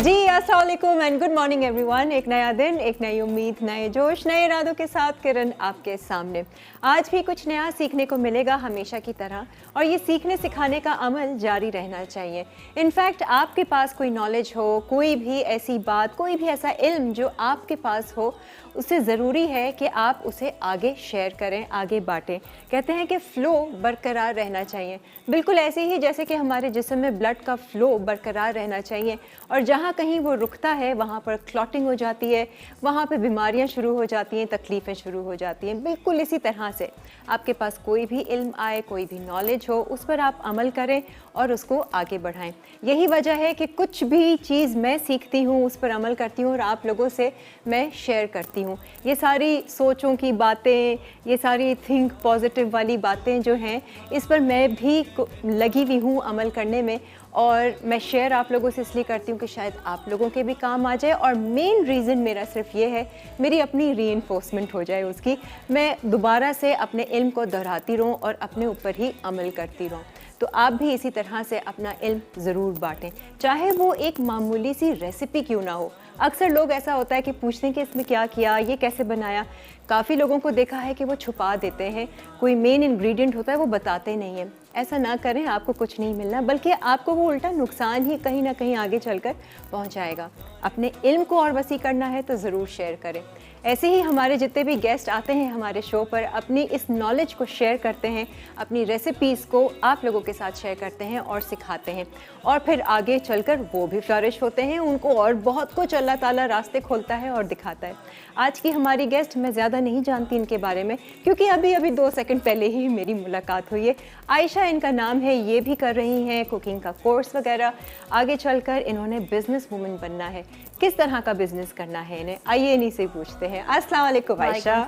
जी अस्सलाम वालेकुम and good morning everyone. एक नया दिन, एक नई उम्मीद, नए जोश, नए इरादों के साथ किरण आपके सामने। आज भी कुछ नया सीखने को मिलेगा हमेशा की तरह, और ये सीखने सिखाने का अमल जारी रहना चाहिए। इनफैक्ट आपके पास कोई नॉलेज हो, कोई भी ऐसी बात, कोई भी ऐसा इल्म जो आपके पास हो, उससे ज़रूरी है कि आप उसे आगे शेयर करें, आगे बांटें। कहते हैं कि फ़्लो बरकरार रहना चाहिए, बिल्कुल ऐसे ही जैसे कि हमारे जिस्म में ब्लड का फ़्लो बरकरार रहना चाहिए, और जहाँ कहीं वो रुकता है वहाँ पर क्लॉटिंग हो जाती है, वहाँ पे बीमारियाँ शुरू हो जाती हैं, तकलीफ़ें शुरू हो जाती हैं। बिल्कुल इसी तरह से आपके पास कोई भी इल्म आए, कोई भी नॉलेज हो, उस पर आप अमल करें और उसको आगे बढ़ाएं। यही वजह है कि कुछ भी चीज़ मैं सीखती हूँ, उस पर अमल करती हूँ और आप लोगों से मैं शेयर करती हूँ। ये सारी सोचों की बातें, ये सारी थिंक पॉजिटिव वाली बातें जो हैं, इस पर मैं भी लगी हुई हूँ अमल करने में, और मैं शेयर आप लोगों से इसलिए करती हूँ कि शायद आप लोगों के भी काम आ जाए। और मेन रीज़न मेरा सिर्फ ये है, मेरी अपनी रीइंफोर्समेंट हो जाए उसकी, मैं दोबारा से अपने इल्म को दोहराती रहूँ और अपने ऊपर ही अमल करती रहूँ। तो आप भी इसी तरह से अपना इल्म ज़रूर बांटें, चाहे वो एक मामूली सी रेसिपी क्यों ना हो। अक्सर लोग ऐसा होता है कि पूछते हैं कि इसमें क्या किया, ये कैसे बनाया। काफ़ी लोगों को देखा है कि वो छुपा देते हैं, कोई मेन इंग्रेडिएंट होता है वो बताते नहीं हैं। ऐसा ना करें, आपको कुछ नहीं मिलना, बल्कि आपको वो उल्टा नुकसान ही कहीं ना कहीं आगे चलकर पहुंचाएगा। अपने इल्म को और वसी करना है तो ज़रूर शेयर करें। ऐसे ही हमारे जितने भी गेस्ट आते हैं हमारे शो पर, अपनी इस नॉलेज को शेयर करते हैं, अपनी रेसिपीज़ को आप लोगों के साथ शेयर करते हैं और सिखाते हैं, और फिर आगे चलकर वो भी फ्लरिश होते हैं, उनको और बहुत कुछ अल्लाह ताला रास्ते खोलता है और दिखाता है। आज की हमारी गेस्ट, मैं ज़्यादा नहीं जानती इनके बारे में, क्योंकि अभी 2 सेकंड पहले ही मेरी मुलाकात हुई है। आयशा इनका नाम है, ये भी कर रही हैं कुकिंग का कोर्स वगैरह। आगे चलकर इन्होंने बिजनेस वूमन बनना है। किस तरह का बिजनेस करना है इन्हें, आइए इन्हीं से पूछते हैं। अस्सलाम वालेकुम आयशा,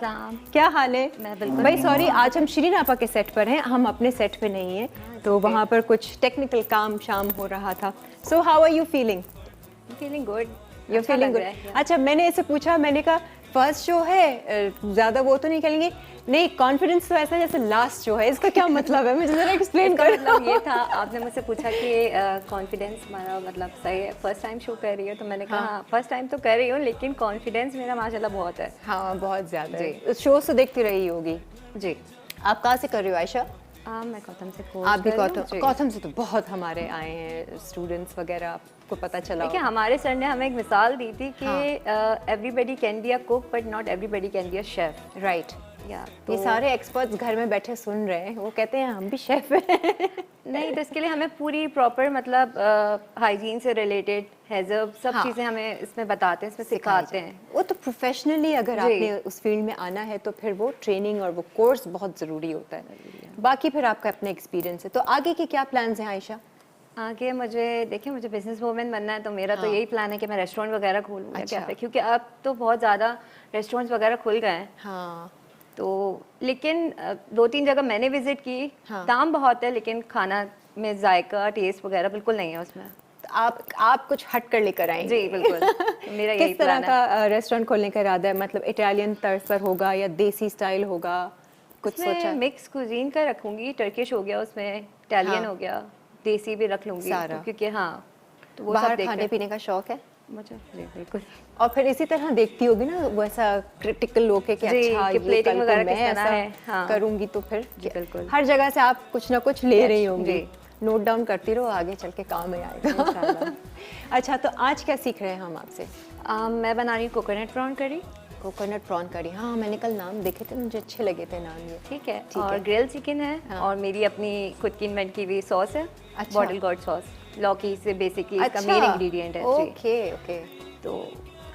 क्या हाल है? मैं बिल्कुल भाई सॉरी, आज हम शिरीन आपा के सेट पर हैं, हम अपने सेट पे नहीं हैं, तो वहाँ पर कुछ टेक्निकल काम शाम हो रहा था। So how are you feeling? Feeling good. You feeling good? अच्छा, मैंने इसे पूछा, मैंने कहा फर्स्ट शो है, ज़्यादा वो तो नहीं करेंगे, नहीं कॉन्फिडेंस तो ऐसा जैसे लास्ट शो है, इसका क्या मतलब है? मुझे ज़रा एक्सप्लेन कर। मतलब ये था, आपने मुझसे पूछा कि कॉन्फिडेंस हमारा मतलब सही है, फर्स्ट टाइम शो कर रही हो, तो मैंने कहा हाँ फर्स्ट टाइम तो कर रही हूँ, लेकिन कॉन्फिडेंस मेरा माशाल्लाह बहुत है। हाँ बहुत ज़्यादा है। उस शो से देखती रही होगी जी। आप कहाँ से कर रही हो आयशा? मैं गौतम से आप भी गौतम से तो बहुत हमारे आए हैं स्टूडेंट्स वगैरह, आपको पता चला? देखिए, हमारे सर ने हमें एक मिसाल दी थी कि everybody can be a cook but not everybody can be a chef. Right. तो ये सारे एक्सपर्ट्स घर में बैठे सुन रहे हैं, वो कहते हैं हम भी शेफ हैं। नहीं, तो इसके लिए हमें पूरी प्रॉपर मतलब हाइजीन से रिलेटेड हैज़ब सब चीज़ें हमें इसमें बताते हैं, इसमें सिखाते हैं। वो तो प्रोफेशनली अगर आपने उस फील्ड में आना है तो फिर वो ट्रेनिंग और वो कोर्स बहुत ज़रूरी होता है। बाकी फिर आपका अपना एक्सपीरियंस है, तो आगे के क्या प्लान्स हैं आयशा? आगे मुझे बिजनेस वूमेन बनना है, तो मेरा तो यही प्लान है कि मैं रेस्टोरेंट वगैरह खोलूँ क्या पे, क्योंकि अब तो बहुत ज़्यादा रेस्टोरेंट्स वगैरह खुल गए हैं। हाँ, तो लेकिन 2-3 जगह मैंने विजिट की, दाम बहुत है लेकिन खाना में जायका टेस्ट वगैरह बिल्कुल नहीं है उसमें। तो आप कुछ हट कर लेकर आएंगे? जी बिल्कुल। तो मेरा यही किस तरह का रेस्टोरेंट खोलने का इरादा है? मतलब इटालियन तर्ज पर होगा या देसी स्टाइल होगा, कुछ सोचा? मिक्स कुजीन का रखूंगी, टर्किश हो गया, उसमें इटालियन हो गया, देसी भी रख लूंगी क्योंकि तो वो बाहर खाने पीने का शौक है मुझे। बिल्कुल। और फिर इसी तरह देखती होगी ना वो ऐसा क्रिटिकल लोग के कि अच्छा ये प्लेटिंग वगैरह मैं ऐसा करूंगी, तो फिर बिल्कुल हर जगह से आप कुछ ना कुछ ले रही होंगी, नोट डाउन करती रहो, आगे चल के काम में आएगा। अच्छा, तो आज क्या सीख रहे हैं हम आपसे? मैं बना रही हूँ कोकोनट प्रॉन करी। कोकोनट प्रॉन करी, हाँ मैंने कल नाम देखे थे, मुझे अच्छे लगे थे नाम ये। ठीक है। और ग्रिल चिकन है। और मेरी अपनी खुद की इन्वेंट की हुई सॉस है, बॉटल गॉड सॉस, लौकी से बेसिकली इसका मेन इंग्रेडिएंट है। ओके। तो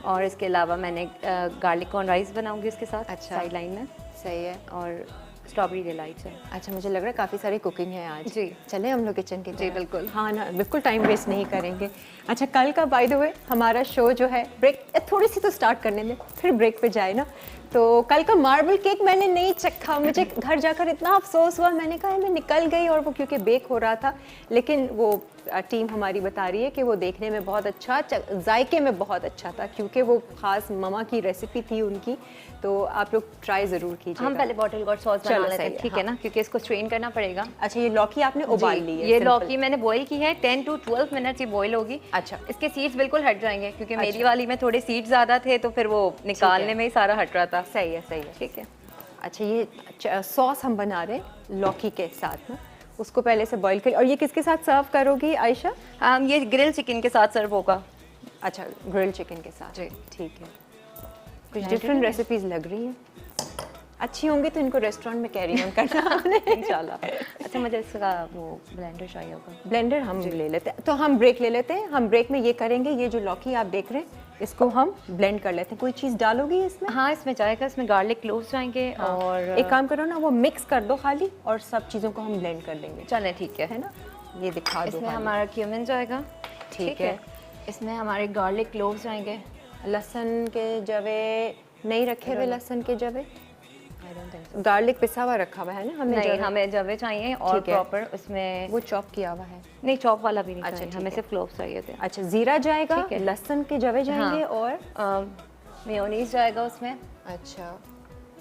और इसके अलावा मैंने गार्लिक कॉर्न राइस बनाऊंगी उसके साथ। अच्छा, साइड लाइन में। सही है। और स्ट्रॉबेरी डिलाइट्स है। अच्छा, मुझे लग रहा है काफ़ी सारी कुकिंग है आज। जी चले हम लोग किचन की। जी बिल्कुल। हाँ ना, बिल्कुल टाइम वेस्ट नहीं करेंगे। अच्छा, कल का बाय द वे हमारा शो जो है, ब्रेक थोड़ी सी तो स्टार्ट करने में, फिर ब्रेक पे जाए ना। तो कल का मार्बल केक मैंने नहीं चखा, मुझे घर जाकर इतना अफसोस हुआ, मैंने कहा मैं निकल गई, और वो क्योंकि बेक हो रहा था, लेकिन वो टीम हमारी बता रही है कि वो देखने में बहुत अच्छा, जायके में बहुत अच्छा था, क्योंकि वो ख़ास ममा की रेसिपी थी उनकी। तो आप लोग ट्राई ज़रूर कीजिए। हम पहले बॉटल गॉड सॉस बना लेते हैं, ठीक है ना, क्योंकि इसको स्ट्रेन करना पड़ेगा। अच्छा, ये लौकी आपने उबाल ली है? ये लौकी मैंने बॉईल की है, 10 to 12 मिनट्स ये बॉईल होगी। अच्छा, इसके सीड्स बिल्कुल हट जाएंगे, क्योंकि मेरी वाली में थोड़े सीड्स ज़्यादा थे, तो फिर वो निकालने में ही सारा हट रहा था। सही है, सही है। ठीक है। अच्छा, ये सॉस हम बना रहे हैं लौकी के साथ ना, उसको पहले से बॉईल कर। और ये किसके साथ सर्व करोगी आयशा? ये ग्रिल चिकन के साथ सर्व होगा। अच्छा, ग्रिल चिकन के साथ। जी, ठीक है। कुछ डिफरेंट रेसिपीज लग रही हैं, अच्छी होंगी तो इनको रेस्टोरेंट में कैरी ऑन करना आपने इंशाल्लाह। अच्छा, मुझे इसका वो ब्लेंडर चाहिए होगा। ब्लेंडर हम ले लेते हैं, तो हम ब्रेक ले लेते हैं। हम ब्रेक में ये करेंगे, ये जो लौकी आप देख रहे हैं इसको हम ब्लेंड कर लेते हैं। कोई चीज़ डालोगी इसमें? हाँ, इसमें जाएगा, इसमें गार्लिक क्लोव्स जाएंगे। हाँ। और एक काम करो ना, वो मिक्स कर दो खाली, और सब चीज़ों को हम ब्लेंड कर देंगे। चलें, ठीक है ना, ये दिखा दो। इसमें हमारा क्यूमिन जाएगा। ठीक है। इसमें हमारे गार्लिक क्लोव्स जाएंगे। लहसुन के जवे नहीं रखे हुए, लहसुन के जवे I don't think so. Garlic पिसा हुआ रखा हुआ है ना हमें? नहीं, हमें जवे चाहिए और ठीक है। प्रॉपर उसमें वो चॉप किया हुआ है? नहीं, चॉप वाला भी नहीं अच्छा, चाहिए, ठीक हमें है। सिर्फ क्लोव्स चाहिए थे। अच्छा, जीरा जाएगा, ठीक है। लहसुन के जवे जाएंगे, और मेयोनीज जाएगा उसमें। अच्छा,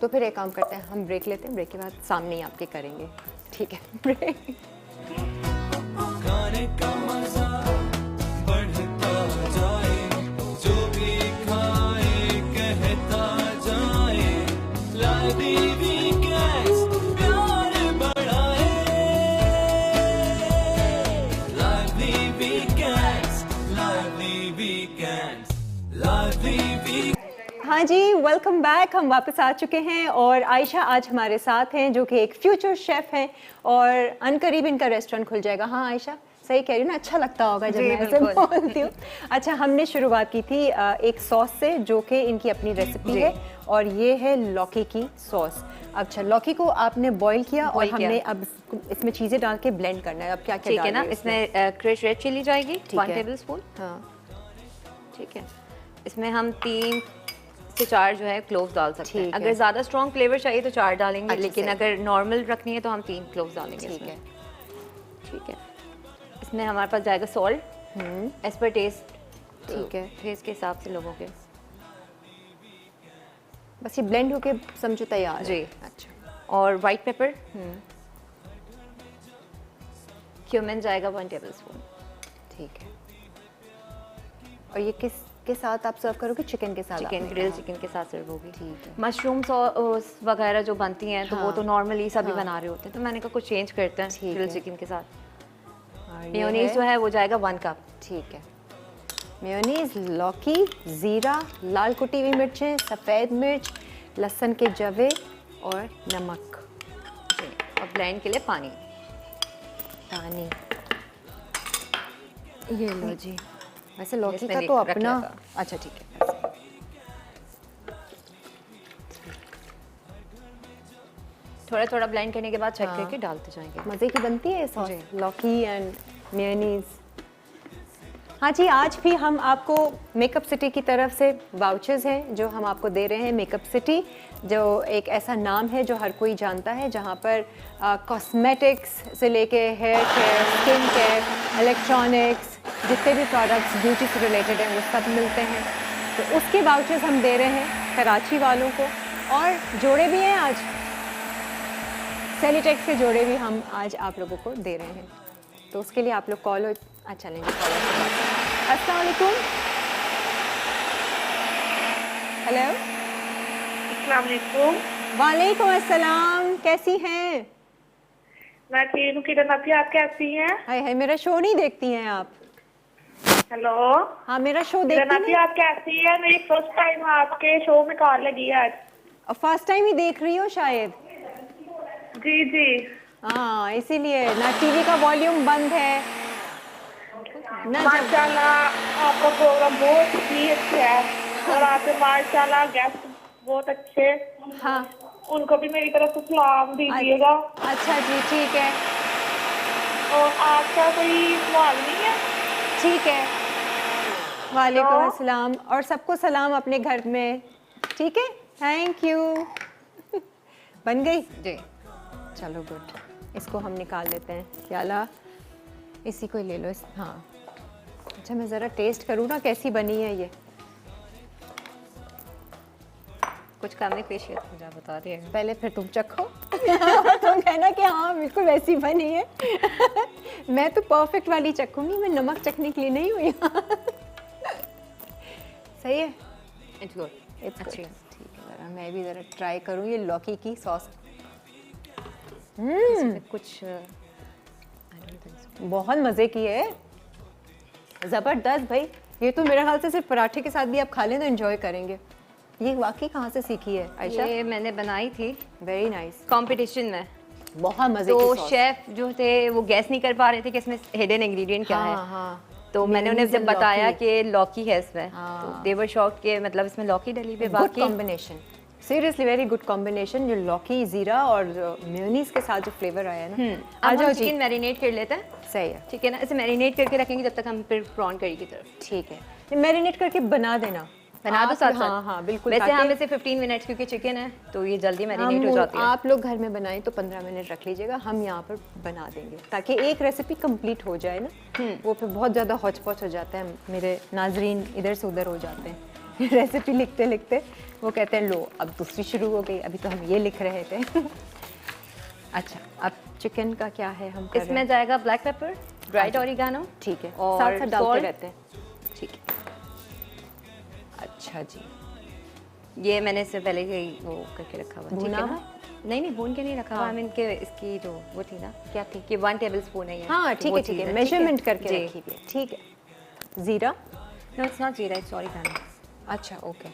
तो फिर एक काम करते हैं, हम ब्रेक लेते हैं, ब्रेक के बाद सामने ही आपके करेंगे। ठीक है, ब्रेक। खाने का मजा बढ़ता जाए, जो भी खाए कहता जाए, लाइव वीकेंड्स प्यार बढ़ाए, live weekends, live weekends, live weekends. हाँ जी, वेलकम बैक। हम वापस आ चुके हैं और आयशा आज हमारे साथ हैं, जो कि एक फ्यूचर शेफ हैं, और अनकरीब इनका रेस्टोरेंट खुल जाएगा। हाँ आयशा, सही कह रही हूँ ना? अच्छा लगता होगा जब मैं ऐसे बोलती हूँ। अच्छा, हमने शुरुआत की थी एक सॉस से, जो कि इनकी अपनी रेसिपी है, और ये है लौकी की सॉस। अच्छा, लौकी को आपने बॉईल किया और हमने अब इसमें चीज़ें डाल के ब्लेंड करना है। अब क्या क्या ठीक है ना, इसमें क्रश रेड चिली जाएगी 1 टेबलस्पून। हाँ, ठीक है। इसमें हम 3 से 4 जो है क्लोव्स डाल सकते हैं। ठीक है। अगर ज़्यादा स्ट्रॉन्ग फ्लेवर चाहिए तो 4 डालेंगे, अच्छा, लेकिन सही। अगर नॉर्मल रखनी है तो हम 3 क्लोव्स डालेंगे। ठीक है। ठीक है। इसमें हमारे पास जाएगा सॉल्ट एज पर टेस्ट। ठीक है। टेस्ट के हिसाब से लोगों के। बस ये ब्लेंड होके समझो तैयार है। जी। अच्छा, और वाइट पेपर, क्यूमिन जाएगा 1 टेबलस्पून। ठीक है। और ये किस के साथ आप सर्व करोगे? चिकन के साथ? चिकन, आपने ग्रिल कहा। चिकन के साथ सर्व होगी। ठीक है। मशरूम सॉस वगैरह जो बनती हैं तो वो हाँ। तो नॉर्मली सभी हाँ। बना रहे होते हैं, तो मैंने कहा कुछ चेंज करते हैं ठीक ग्रिल है। चिकन के साथ। और ये मेयोनीज जो है वो जाएगा 1 कप। ठीक है। मेयोनीज, लौकी, ज़ीरा, लाल कुटी हुई मिर्चें, सफ़ेद मिर्च, लहसुन के जवे और नमक। और ब्लेंड के लिए पानी। पानी, ये लो जी। वैसे लौकी इसमें का तो रख अपना, लिया था। अच्छा ठीक है। थोड़ा थोड़ा ब्लेंड करने के बाद चेक हाँ। करके डालते जाएंगे। मज़े की बनती है ये सॉस, जी। लौकी एंड मेयोनीज। हाँ जी, आज भी हम आपको मेकअप सिटी की तरफ से वाउचर्स हैं जो हम आपको दे रहे हैं। मेकअप सिटी जो एक ऐसा नाम है जो हर कोई जानता है, जहाँ पर कॉस्मेटिक्स से लेके hair care, skin care, electronics, जितने भी प्रोडक्ट्स ब्यूटी से रिलेटेड हैं वो सब मिलते हैं। तो उसके वाउचर्स हम दे रहे हैं कराची वालों को, और जोड़े भी हैं आज, सेलिटेक्स के जोड़े भी हम आज आप लोगों को दे रहे हैं। तो उसके लिए आप लोग कॉल, अच्छा लेंगे कॉल से बात। अस्सलाम वालेकुम। हेलो। अस्सलाम वालेकुम। वालेकुम अस्सलाम, कैसी हैं? मैं ठीक हूँ, किरण अभी आप कैसी हैं? हाय हाय, मेरा शो नहीं देखती हैं आप? हेलो हाँ, मेरा शो किरण देखती अभी नहीं? आप कैसी हैं? मेरी फर्स्ट टाइम आपके शो में कॉल लगी है आज। और फर्स्ट टाइम ही देख रही हो शायद? जी जी। हाँ, इसीलिए ना टीवी का वॉल्यूम बंद है ना जब। माशाल्लाह आपका प्रोग्राम बहुत ही अच्छा है, और आपके माशाल्लाह गेस्ट बहुत अच्छे। हाँ, उनको भी मेरी तरफ से सलाम दीजिएगा। अच्छा जी, ठीक है और आपका कोई सवाल नहीं है? ठीक है। वालेकुम हेलो। अस्सलाम, और सबको सलाम अपने घर में। ठीक है, थैंक यू। बन गई? जी। चलो गुड, इसको हम निकाल लेते हैं। क्या ला? इसी को ही ले लो इस, हाँ। अच्छा मैं ज़रा टेस्ट करूँ ना कैसी बनी है ये। कुछ कम नहीं पेश मुझे बता दिएगा। पहले फिर तुम चखो तुम कहना कि हाँ बिल्कुल वैसी बनी है मैं तो परफेक्ट वाली चखूंगी, मैं नमक चखने के लिए नहीं हुई सही है, इट्स गुड, It's अच्छी good. है। ठीक है, ज़रा मैं भी ज़रा ट्राई करूँ ये लौकी की सॉस। इसमें कुछ I don't think so। बहुत मज़े की है, ज़बरदस्त भाई। ये तो मेरे ख्याल से सिर्फ पराठे के साथ भी आप खा लें तो एंजॉय करेंगे। ये वाकई कहाँ से सीखी है आयशा? ये मैंने बनाई थी वेरी नाइस, कंपटीशन में। बहुत मज़े तो की सॉस। शेफ जो थे वो गैस नहीं कर पा रहे थे कि इसमें हिडन इंग्रेडिएंट क्या है। हाँ हाँ, तो मैंने उन्हें Mayonnaise जब and बताया लौकी। कि लौकी है इसमें, हाँ। तो दे वर शॉक्ड कि मतलब इसमें लौकी डली हुई है। गुड बाकी combination, seriously very good combination. जो लौकी जीरा और मेयोनीज के साथ जो फ्लेवर आया है ना, आ अब जाओ हम जी। चिकन मैरिनेट कर लेते हैं, सही है, ठीक है ना। इसे मैरिनेट करके रखेंगे जब तक हम फिर प्रॉन करी की तरफ ठीक है। मैरिनेट करके बना देना, बना दो आप- साथ हाँ साथ। हाँ बिल्कुल। वैसे ताकि हम इसे 15 मिनट्स, क्योंकि चिकन है तो ये जल्दी मैरिनेट हो हम जाती है। आप लोग घर में बनाएं तो 15 मिनट रख लीजिएगा, हम यहाँ पर बना देंगे ताकि एक रेसिपी कंप्लीट हो जाए ना। वो फिर बहुत ज़्यादा हौच पौच हो जाता है, मेरे नाजरीन इधर से उधर हो जाते हैं रेसिपी लिखते लिखते। वो कहते हैं लो अब दूसरी शुरू हो गई, अभी तो हम ये लिख रहे थे अच्छा अब चिकन का क्या है हम कर रहे इसमें हैं? जाएगा ब्लैक पेपर, ड्राइड ऑरिगानो, ठीक है, और साथ साथ डालते salt। रहते हैं, ठीक है। अच्छा जी, ये मैंने इससे पहले ही वो करके रखा हुआ है, ठीक भुना है हुआ? ना। नहीं नहीं भून के नहीं रखा हुआ, आई मीन के इसकी जो वो थी ना, क्या थी? कि 1 टेबलस्पून है ये। हाँ तो ठीक वो है ठीक चीज़ है, मेजरमेंट करके जी। रखी हुई है, ठीक है। ज़ीरा, नो इट्स नॉट जीरा, इट्स ऑरिगानो। अच्छा ओके,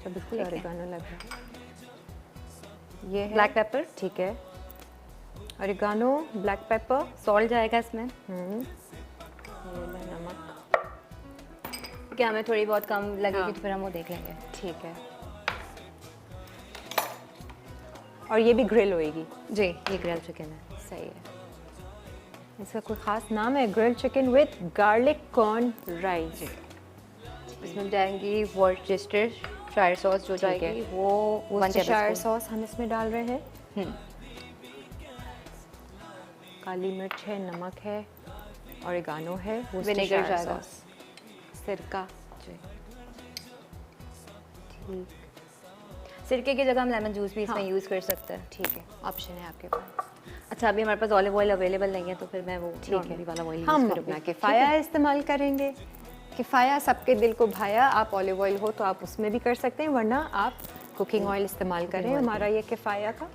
तो बिल्कुल ठीक है। ऑरिगानो लग रहा है। ये है ब्लैक पेपर, ठीक है, ऑरिगानो, ब्लैक पेपर, सॉल्ट जाएगा इसमें, ये लो नमक, क्या हमें थोड़ी बहुत कम लगेगी हाँ। तो फिर हम वो देख लेंगे। ठीक है। और ये भी ग्रिल होएगी, जी ये ग्रिल चिकन है। सही है। इसका कोई ख़ास नाम है, grill chicken with garlic corn rice. इसमें जाएंगी वॉर्सेस्टरशायर सॉस जो ठीक है। जाएगी वो 1 वर्सेस्टायर टेबलस्पून। सॉस हम इसमें डाल रहे हैं, काली मिर्च है, नमक है, ऑरिगानो है, विनेगर वर्सेस्टायर जाएगा। सॉस, सिरका, जी। ठीक सिरके की जगह हम लेमन जूस भी इसमें हाँ। यूज़ कर सकते हैं। ठीक है, ऑप्शन है आपके पास। अच्छा अभी हमारे पास ऑलिव ऑयल अवेलेबल नहीं है तो फिर मैं वो ठीक नॉर्मली है, वाला ऑयल हम यूज़ अपना करूँगी। किफ़ाया इस्तेमाल करेंगे। किफ़ाया सबके दिल को भाया, आप ऑलिव ऑयल हो तो आप उसमें भी कर सकते हैं, वरना आप कुकिंग ऑयल इस्तेमाल करें हमारा ये किफ़ाया का,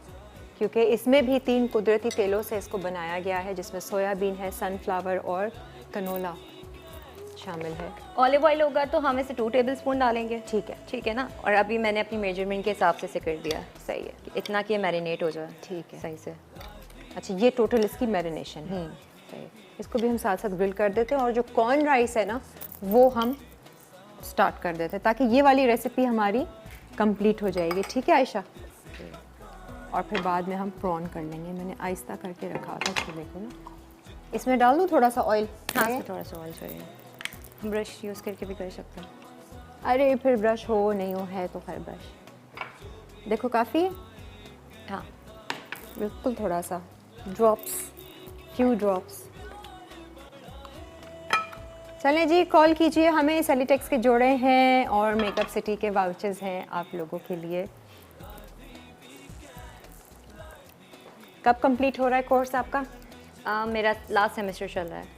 क्योंकि इसमें भी 3 कुदरती तेलों से इसको बनाया गया है, जिसमें सोयाबीन है, सनफ्लावर और कनोला शामिल है। ऑलिव ऑयल होगा तो हम इसे 2 टेबलस्पून डालेंगे, ठीक है, ठीक है ना। और अभी मैंने अपनी मेजरमेंट के हिसाब से इसे कर दिया, सही है, कि इतना कि मैरिनेट हो जाए ठीक है। सही से। अच्छा ये टोटल इसकी मैरिनेशन है, सही है। इसको भी हम साथ साथ ग्रिल कर देते हैं, और जो कॉर्न राइस है ना वो हम स्टार्ट कर देते हैं ताकि ये वाली रेसिपी हमारी कंप्लीट हो जाएगी, ठीक है आयशा। और फिर बाद में हम प्रॉन कर लेंगे, मैंने आहिस्ता करके रखा था छोले को ना। इसमें डाल दूँ थोड़ा सा ऑयल? हाँ इसमें थोड़ा सा ऑयल चाहिए, हम ब्रश यूज़ करके भी कर सकते हैं। अरे फिर ब्रश हो नहीं हो, है तो खैर ब्रश। देखो काफ़ी है, हाँ बिल्कुल थोड़ा सा, ड्रॉप्स, फ्यू ड्रॉप्स। चलें जी, कॉल कीजिए हमें, सेलिटेक्स के जोड़े हैं और मेकअप सिटी के वाउचर्स हैं आप लोगों के लिए। कब कंप्लीट हो रहा है कोर्स आपका? मेरा लास्ट सेमेस्टर चल रहा है,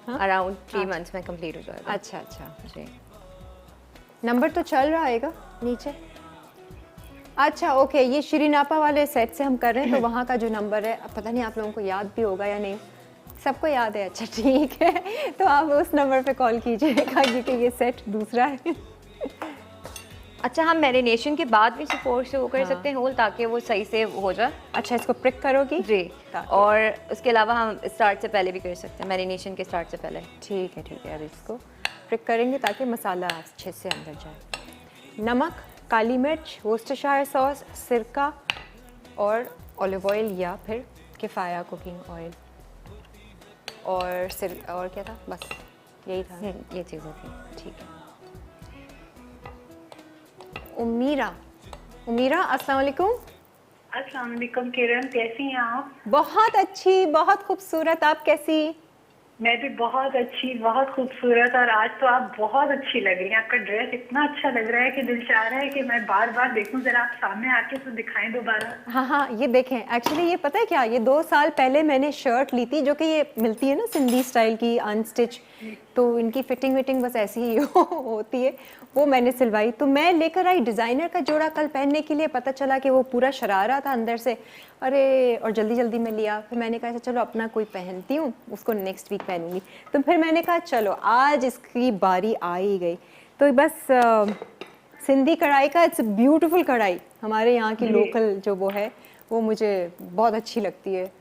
हाँ? अराउंड 3 मंथ्स में कंप्लीट हो जाएगा। अच्छा अच्छा, जी नंबर तो चल रहा है नीचे। अच्छा ओके, ये श्रीनापा वाले सेट से हम कर रहे हैं तो वहाँ का जो नंबर है, अब पता नहीं आप लोगों को याद भी होगा या नहीं, सबको याद है। अच्छा ठीक है, तो आप उस नंबर पे कॉल कीजिएगा क्योंकि ये सेट दूसरा है। अच्छा हम मैरिनेशन के बाद भी सपोर्ट से वो कर सकते हैं होल, ताकि वो सही से हो जाए। अच्छा इसको प्रिक करोगी? जी, ताकि- और उसके अलावा हम स्टार्ट से पहले भी कर सकते हैं, मैरिनेशन के स्टार्ट से पहले। ठीक है, अब इसको प्रिक करेंगे ताकि मसाला अच्छे से अंदर जाए। नमक, काली मिर्च, वर्सेस्टायर सॉस, सिरका और ऑलिव ऑयल या फिर किफ़ाया कुकिंग ऑयल, और क्या था, बस यही था। ये चीज़ें थी। ठीक है। उमीरा अस्सलाम वालेकुम। अस्सलाम वालेकुम किरण, कैसी हैं आप? बहुत अच्छी, बहुत खूबसूरत, आप कैसी? मैं भी बहुत अच्छी, बहुत खूबसूरत, और आज तो आप बहुत अच्छी लग रही हैं। आपका ड्रेस इतना अच्छा लग रहा है कि दिल चाह रहा है कि मैं बार बार देखूं। जरा आप सामने आके तो दिखाएं दोबारा। हाँ हाँ, ये देखें, एक्चुअली ये पता है क्या, ये 2 साल पहले मैंने शर्ट ली थी, जो कि ये मिलती है ना सिंधी स्टाइल की अनस्टिच, तो इनकी फिटिंग विटिंग बस ऐसी ही होती है, वो मैंने सिलवाई। तो मैं लेकर आई डिज़ाइनर का जोड़ा कल पहनने के लिए, पता चला कि वो पूरा शरारा था अंदर से, अरे, और जल्दी जल्दी में लिया। फिर मैंने कहा चलो अपना कोई पहनती हूँ, उसको नेक्स्ट वीक पहनूंगी। तो फिर मैंने कहा चलो आज इसकी बारी आ ही गई। तो बस सिंधी कढ़ाई का, इट्स ब्यूटीफुल कढ़ाई, हमारे यहाँ की लोकल जो वो है, वो मुझे बहुत अच्छी लगती है।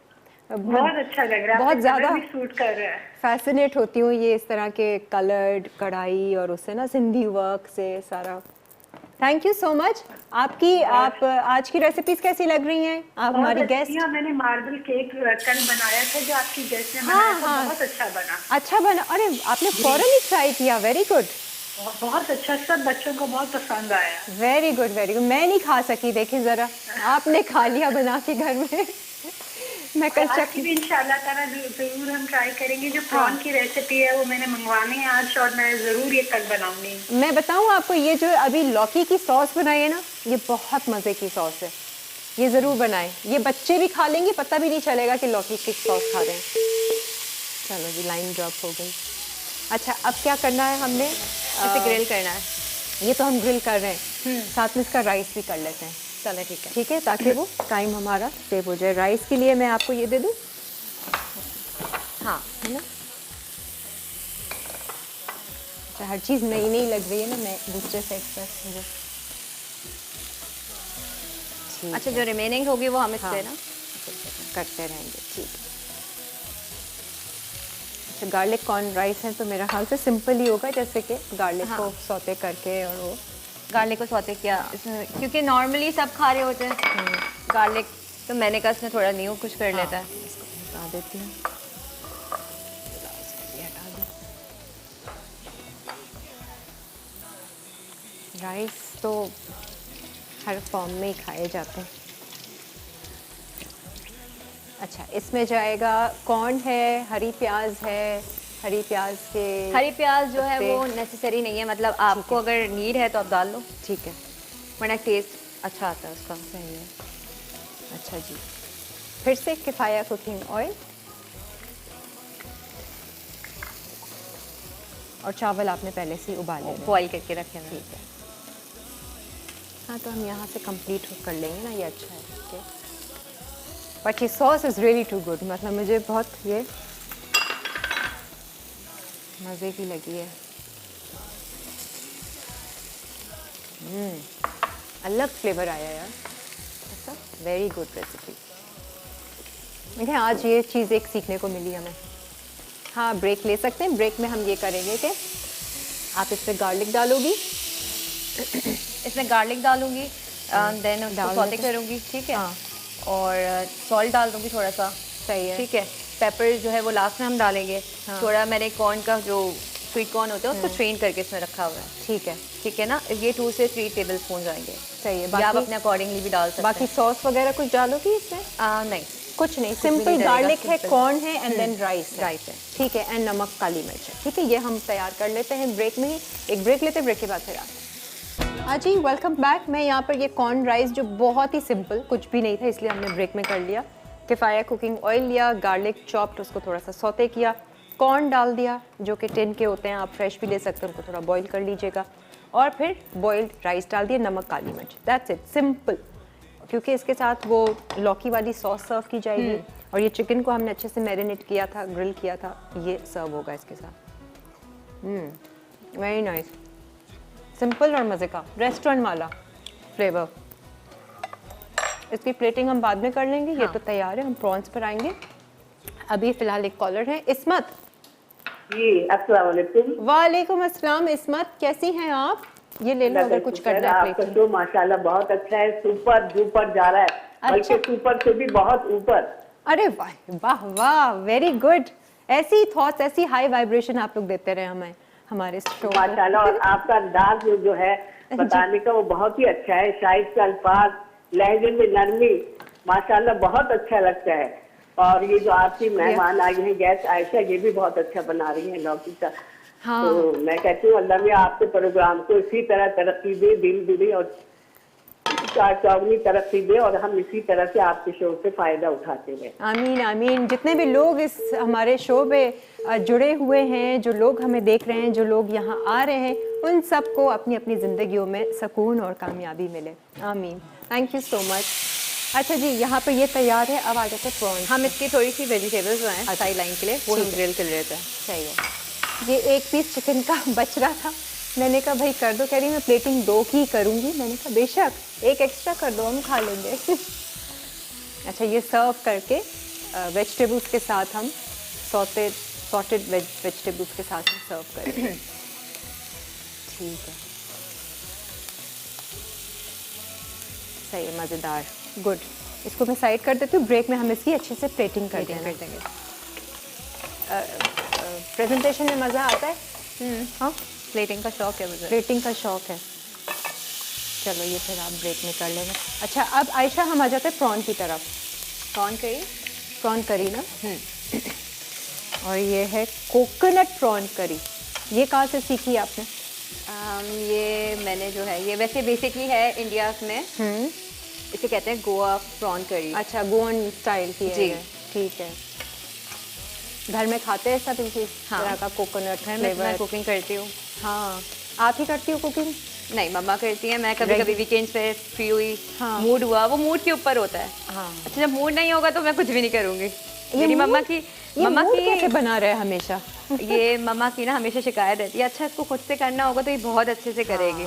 बहुत अच्छा लग रहा है, बहुत आपका ज़्यादा कलर भी सूट कर रहा है। फैसिनेट होती हूँ ये इस तरह के कलर्ड कढ़ाई और उससे ना सिंधी वर्क से सारा। Thank you so much. आप आज की रेसिपीज कैसी लग रही हैं? आप हमारी गेस्ट। मैंने मार्बल केक कल बनाया था जो आपकी गेस्ट ने हाँ, बनाया था, हाँ। बहुत अच्छा बना। अच्छा बना? अरे, आपने फौरन ही ट्राई किया, वेरी गुड। बहुत अच्छा, सब बच्चों को बहुत पसंद आया। Very good very good. मैं नहीं खा सकी, देखिए ज़रा, आपने खा लिया बना के घर में। मैं कल आज की चखी। भी इंशाल्लाह ताला जरूर हम ट्राई करेंगे। जो प्रॉन की रेसिपी है वो मैंने मंगवानी है आज, और मैं जरूर ये कल बनाऊंगी। मैं बताऊं आपको, ये जो अभी लौकी की सॉस बनाई है ना, ये बहुत मज़े की सॉस है, ये ज़रूर बनाएं। ये बच्चे भी खा लेंगे, पता भी नहीं चलेगा कि लौकी की सॉस खा रहे हैं। चलो जी, लाइन ड्रॉप हो गई। अच्छा, अब क्या करना है हमने? इसे ग्रिल करना है। ये तो हम ग्रिल कर रहे हैं, साथ में इसका राइस भी कर लेते हैं। चलो ठीक है। ठीक है, ताकि वो टाइम हमारा सेव हो जाए। राइस के लिए मैं आपको ये दे दूं, हाँ, है ना? अच्छा, हर चीज़ नई नई लग रही है ना, मैं दूसरे साइड पर मुझे। ठीक अच्छा, है, जो रिमेनिंग होगी वो हम हाँ, इससे ना करते रहेंगे। ठीक है। अच्छा, गार्लिक कॉर्न राइस है तो मेरा ख्याल से सिंपल ही होगा, जैसे कि गार्लिक हाँ। को सौते करके और वो। गार्लिक को सौते किया इसमें, क्योंकि नॉर्मली सब खा रहे होते हैं गार्लिक, तो मैंने कहा इसमें थोड़ा न्यू कुछ कर लेता है। इसको हटा देती हूँ। ये हटा दो। राइस तो हर फॉर्म में ही खाए जाते हैं। अच्छा, इसमें जाएगा कॉर्न है, हरी प्याज है, हरी प्याज के हरी प्याज जो है पत्ते। वो नेसेसरी नहीं है, मतलब आपको अगर नीड है तो आप डाल लो, ठीक है, वरना टेस्ट अच्छा आता है उसका। सही है। अच्छा जी, फिर से किफ़ाया कुकिंग ऑयल, और चावल आपने पहले से ही उबाले हैं। बॉईल करके रखे हैं। ठीक है। हाँ, तो हम यहाँ से कंप्लीट कर लेंगे ना, ये अच्छा है। ठीक है, बट ये sauce is really too good, मतलब मुझे बहुत ये मज़े की लगी है। अलग फ्लेवर आया यार, ऐसा वेरी गुड रेसिपी। देखिए, आज ये चीज़ एक सीखने को मिली हमें। हाँ, ब्रेक ले सकते हैं। ब्रेक में हम ये करेंगे कि आप इस पर गार्लिक डालोगी, इसमें गार्लिक डालूंगी, देन उसको डाल सौते देते। करूंगी, ठीक है। हाँ। और सॉल्ट डाल दूंगी थोड़ा सा, सही है। ठीक है। पेपर जो है वो लास्ट में हम डालेंगे। हाँ। थोड़ा मैंने कॉर्न का जो स्वीट कॉर्न होता है उसको स्ट्रेन करके इसमें रखा हुआ है, ठीक है, ठीक है ना। ये 2 से 3 टेबल स्पून आएंगे। सही है। या आप बाकी अपने अकॉर्डिंगली भी डाल सकते बाकी सॉस वगैरह कुछ डालोगी इसमें? हैं। नहीं, कुछ नहीं, भी सिंपल नहीं गार्लिक डलेगा, है, simple। कॉर्न है, एंड देन राइस है। राइस है। ठीक है, एंड नमक, काली मिर्च है। ठीक है, ये हम तैयार कर लेते हैं ब्रेक में ही। एक ब्रेक लेते हैं, ब्रेक के बाद फिर आते हैं। हाँ जी, वेलकम बैक। मैं यहाँ पर ये कॉर्न राइस जो बहुत ही सिंपल, कुछ भी नहीं था, इसलिए हमने ब्रेक में कर लिया। किफ़ाया कुकिंग ऑयल लिया, गार्लिक चॉप्ड, उसको थोड़ा सा सौते किया, कॉर्न डाल दिया जो कि टिन के होते हैं, आप फ्रेश भी ले सकते हैं, उनको थोड़ा बॉईल कर लीजिएगा, और फिर बॉइल्ड राइस डाल दिया, नमक, काली मिर्च, दैट्स इट, सिंपल। क्योंकि इसके साथ वो लौकी वाली सॉस सर्व की जाएगी, और ये चिकन को हमने अच्छे से मैरिनेट किया था, ग्रिल किया था, ये सर्व होगा इसके साथ। वेरी नाइस, सिंपल और मज़े का, रेस्टोरेंट वाला फ्लेवर। इसकी प्लेटिंग हम बाद में कर लेंगे। ये तो तैयार है, हम प्रॉन्स पर आएंगे। अभी फ़िलहाल एक कॉलर है, इस्मत। जी, अस्सलाम वालेकुम। वालेकुम अस्सलाम। इस्मत, कैसी हैं आप? ये ले लो अगर कुछ करना है आपका प्लेटिंग। शो माशाल्लाह बहुत अच्छा है, सुपर डुपर जा रहा है, बल्कि सुपर से भी बहुत ऊपर। अरे वाह वाह वाह, वेरी गुड। ऐसी थॉट्स, ऐसी हाई वाइब्रेशन आप लोग देते रहे हमें, हमारे शो को। माशाल्लाह, और आपका अंदाज जो है बताने का वो बहुत ही अच्छा है, शायद के अल्फाज, लहजे में नरमी, माशाल्लाह बहुत अच्छा लगता है। और ये जो आपकी मेहमान आई हैं गेस्ट आयशा, ये भी बहुत अच्छा बना रही हैं लौकी का। हाँ। तो मैं कहती हूँ अल्लाह मियां आपके प्रोग्राम को इसी तरह तरक्की दे, दिल दिली और चार चौगनी तरक्की दे, और हम इसी तरह से आपके शो से फायदा उठाते रहे। आमीन आमीन। जितने भी लोग इस हमारे शो पे जुड़े हुए हैं, जो लोग हमें देख रहे हैं, जो लोग यहाँ आ रहे हैं, उन सबको अपनी अपनी ज़िंदगियों में सुकून और कामयाबी मिले। आमीन। Thank you so much. अच्छा जी, यहाँ पे ये तैयार है, अब आ जाते हैं प्रॉन्स। हम इसकी थोड़ी सी वेजिटेबल्स जो हैं साइड लाइन के लिए वो हम ग्रिल कर लेते हैं। सही है। ये एक पीस चिकन का बच रहा था, मैंने कहा भाई कर दो, कह रही मैं प्लेटिंग 2 की करूँगी। मैंने कहा बेशक, एक एक्स्ट्रा कर दो, हम खा लेंगे। अच्छा, ये सर्व करके वेजिटेबल्स के साथ हम सॉटेड वेजिटेबल्स के साथ हम सर्व करेंगे। ठीक है, सही है, मज़ेदार, गुड। इसको मैं साइड कर देती हूँ, ब्रेक में हम इसकी अच्छे से प्लेटिंग कर देंगे। प्रेजेंटेशन में मज़ा आता है। हाँ, प्लेटिंग का शौक है मुझे। प्लेटिंग का शौक है। चलो ये फिर आप ब्रेक में कर लेना। अच्छा, अब आयशा हम आ जाते हैं प्रॉन की तरफ। कौन करी? प्रॉन करी ना। और ये है कोकोनट प्रॉन करी। ये कहाँ से सीखी आपने? ये मैंने जो है, ये वैसे बेसिकली है इंडिया में, इसे कहते हैं गोवा प्रॉन करी। अच्छा, गोवन स्टाइल की है जी। ये। ठीक है। घर में खाते हैं सब इसी तरह का कोकोनट मैं फ्लेवर? कुकिंग करती हूँ। हाँ, आप ही करती हो कुकिंग? नहीं, मम्मा करती है। मैं कभी कभी वीकेंड्स पे फ्री हुई, हाँ। मूड हुआ, वो मूड के ऊपर होता है। हाँ। अच्छा, जब मूड नहीं होगा तो मैं कुछ भी नहीं करूँगी। ये मेरी मम्मा mood- की ये mood कैसे बना रहे हमेशा? ये मम्मा की ना हमेशा शिकायत रहती है, अच्छा इसको खुद से करना होगा तो ये बहुत अच्छे से करेगी,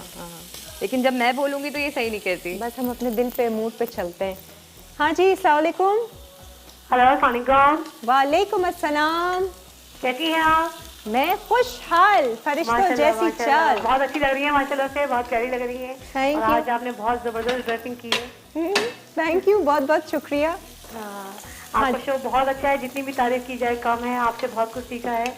लेकिन जब मैं बोलूँगी तो ये सही नहीं करती। बस हम अपने दिल पे, मूड पे चलते हैं। हाँ जी, अस्सलाम वालेकुम। हेलो, सलाम, वालेकुम अस्सलाम। कैसी हैं आप? मैं खुशहाल, फरिश्तों माशाल्लाह, जैसी माशाल्लाह, चाल। बहुत अच्छी लग रही है माशाल्लाह से, बहुत प्यारी लग रही है। Thank और you. आज आपने बहुत जबरदस्त ड्रेसिंग की है। थैंक यू, बहुत बहुत शुक्रिया। हाँ, आपका शो बहुत अच्छा है, जितनी भी तारीफ की जाए कम है। आपसे बहुत कुछ सीखा है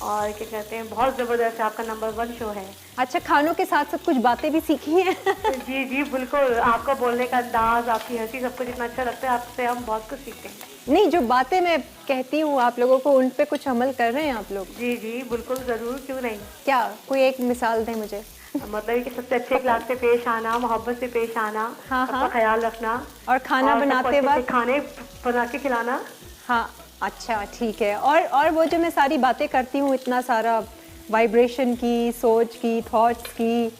और क्या कहते हैं, बहुत जबरदस्त है, आपका नंबर 1 शो है। अच्छा, खानों के साथ साथ कुछ बातें भी सीखी हैं। जी जी बिल्कुल, आपका बोलने का अंदाज, आपकी हंसी, सब कुछ इतना अच्छा लगता है, आपसे हम बहुत कुछ सीखते हैं। नहीं, जो बातें मैं कहती हूँ आप लोगों को, उन पे कुछ अमल कर रहे हैं आप लोग? जी जी बिल्कुल, जरूर, क्यों नहीं। क्या, कोई एक मिसाल दें मुझे। मतलब कि सबसे अच्छे क्लास से पेश आना, मोहब्बत से पेश आना, हाँ, सबका हाँ। ख्याल रखना, और खाना सबको बनाते अच्छे से वक्त खाने बना के खिलाना। हाँ, अच्छा, ठीक है। और वो जो मैं सारी बातें करती हूँ, इतना सारा वाइब्रेशन की, सोच की, थॉट्स की,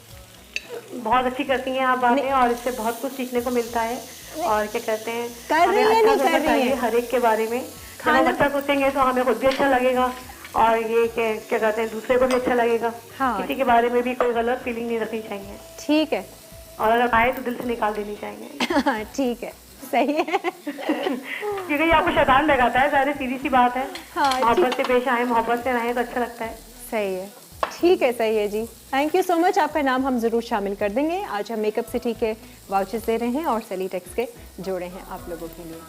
बहुत अच्छी करती हैं आप बातें, और इससे बहुत कुछ सीखने को मिलता है। और क्या कहते हैं, कर रही हमें है, अच्छा नहीं कर करना रही चाहिए है। हर एक के बारे में। जब खाना- हम अच्छा सोचेंगे तो हमें खुद भी अच्छा लगेगा, और ये क्या कहते हैं, दूसरे को भी अच्छा लगेगा। हाँ। किसी के बारे में भी कोई गलत फीलिंग नहीं रखनी चाहिए, ठीक है। और अगर आए तो दिल से निकाल देनी चाहिए। ठीक है, सही है। क्योंकि ये आपको शैतान लगाता है, सारी सीधी सी बात है। हाँ, मोहब्बत से पेश आए, मोहब्बत से रहें तो अच्छा लगता है। सही है, ठीक है, सही है जी। Thank you so much. आपका नाम हम ज़रूर शामिल कर देंगे। आज हम मेकअप सिटी के वाउचर्स दे रहे हैं और सेलीटेक्स के जोड़े हैं आप लोगों के लिए।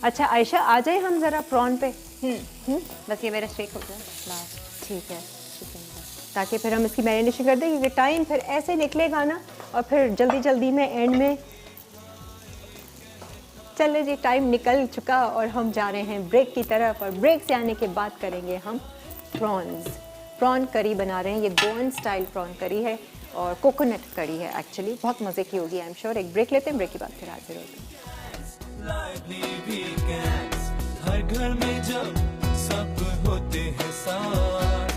अच्छा आयशा, आ जाए हम ज़रा प्रॉन पे। बस ये मेरा स्टेक हो गया लास्ट। ठीक है, ताकि फिर हम इसकी मैरिनेशन कर दें, क्योंकि टाइम फिर ऐसे निकलेगा ना, और फिर जल्दी जल्दी में एंड में। चले जी, टाइम निकल चुका और हम जा रहे हैं ब्रेक की तरफ, और ब्रेक से आने के बाद करेंगे हम प्रॉन करी बना रहे हैं। ये गोवन स्टाइल प्रॉन करी है और कोकोनट करी है। एक्चुअली बहुत मज़े की होगी, आई एम श्योर। एक ब्रेक लेते हैं, ब्रेक के बाद फिर हाजिर होते हैं। Lively weekends, हर घर में जब सब होते हैं साथ,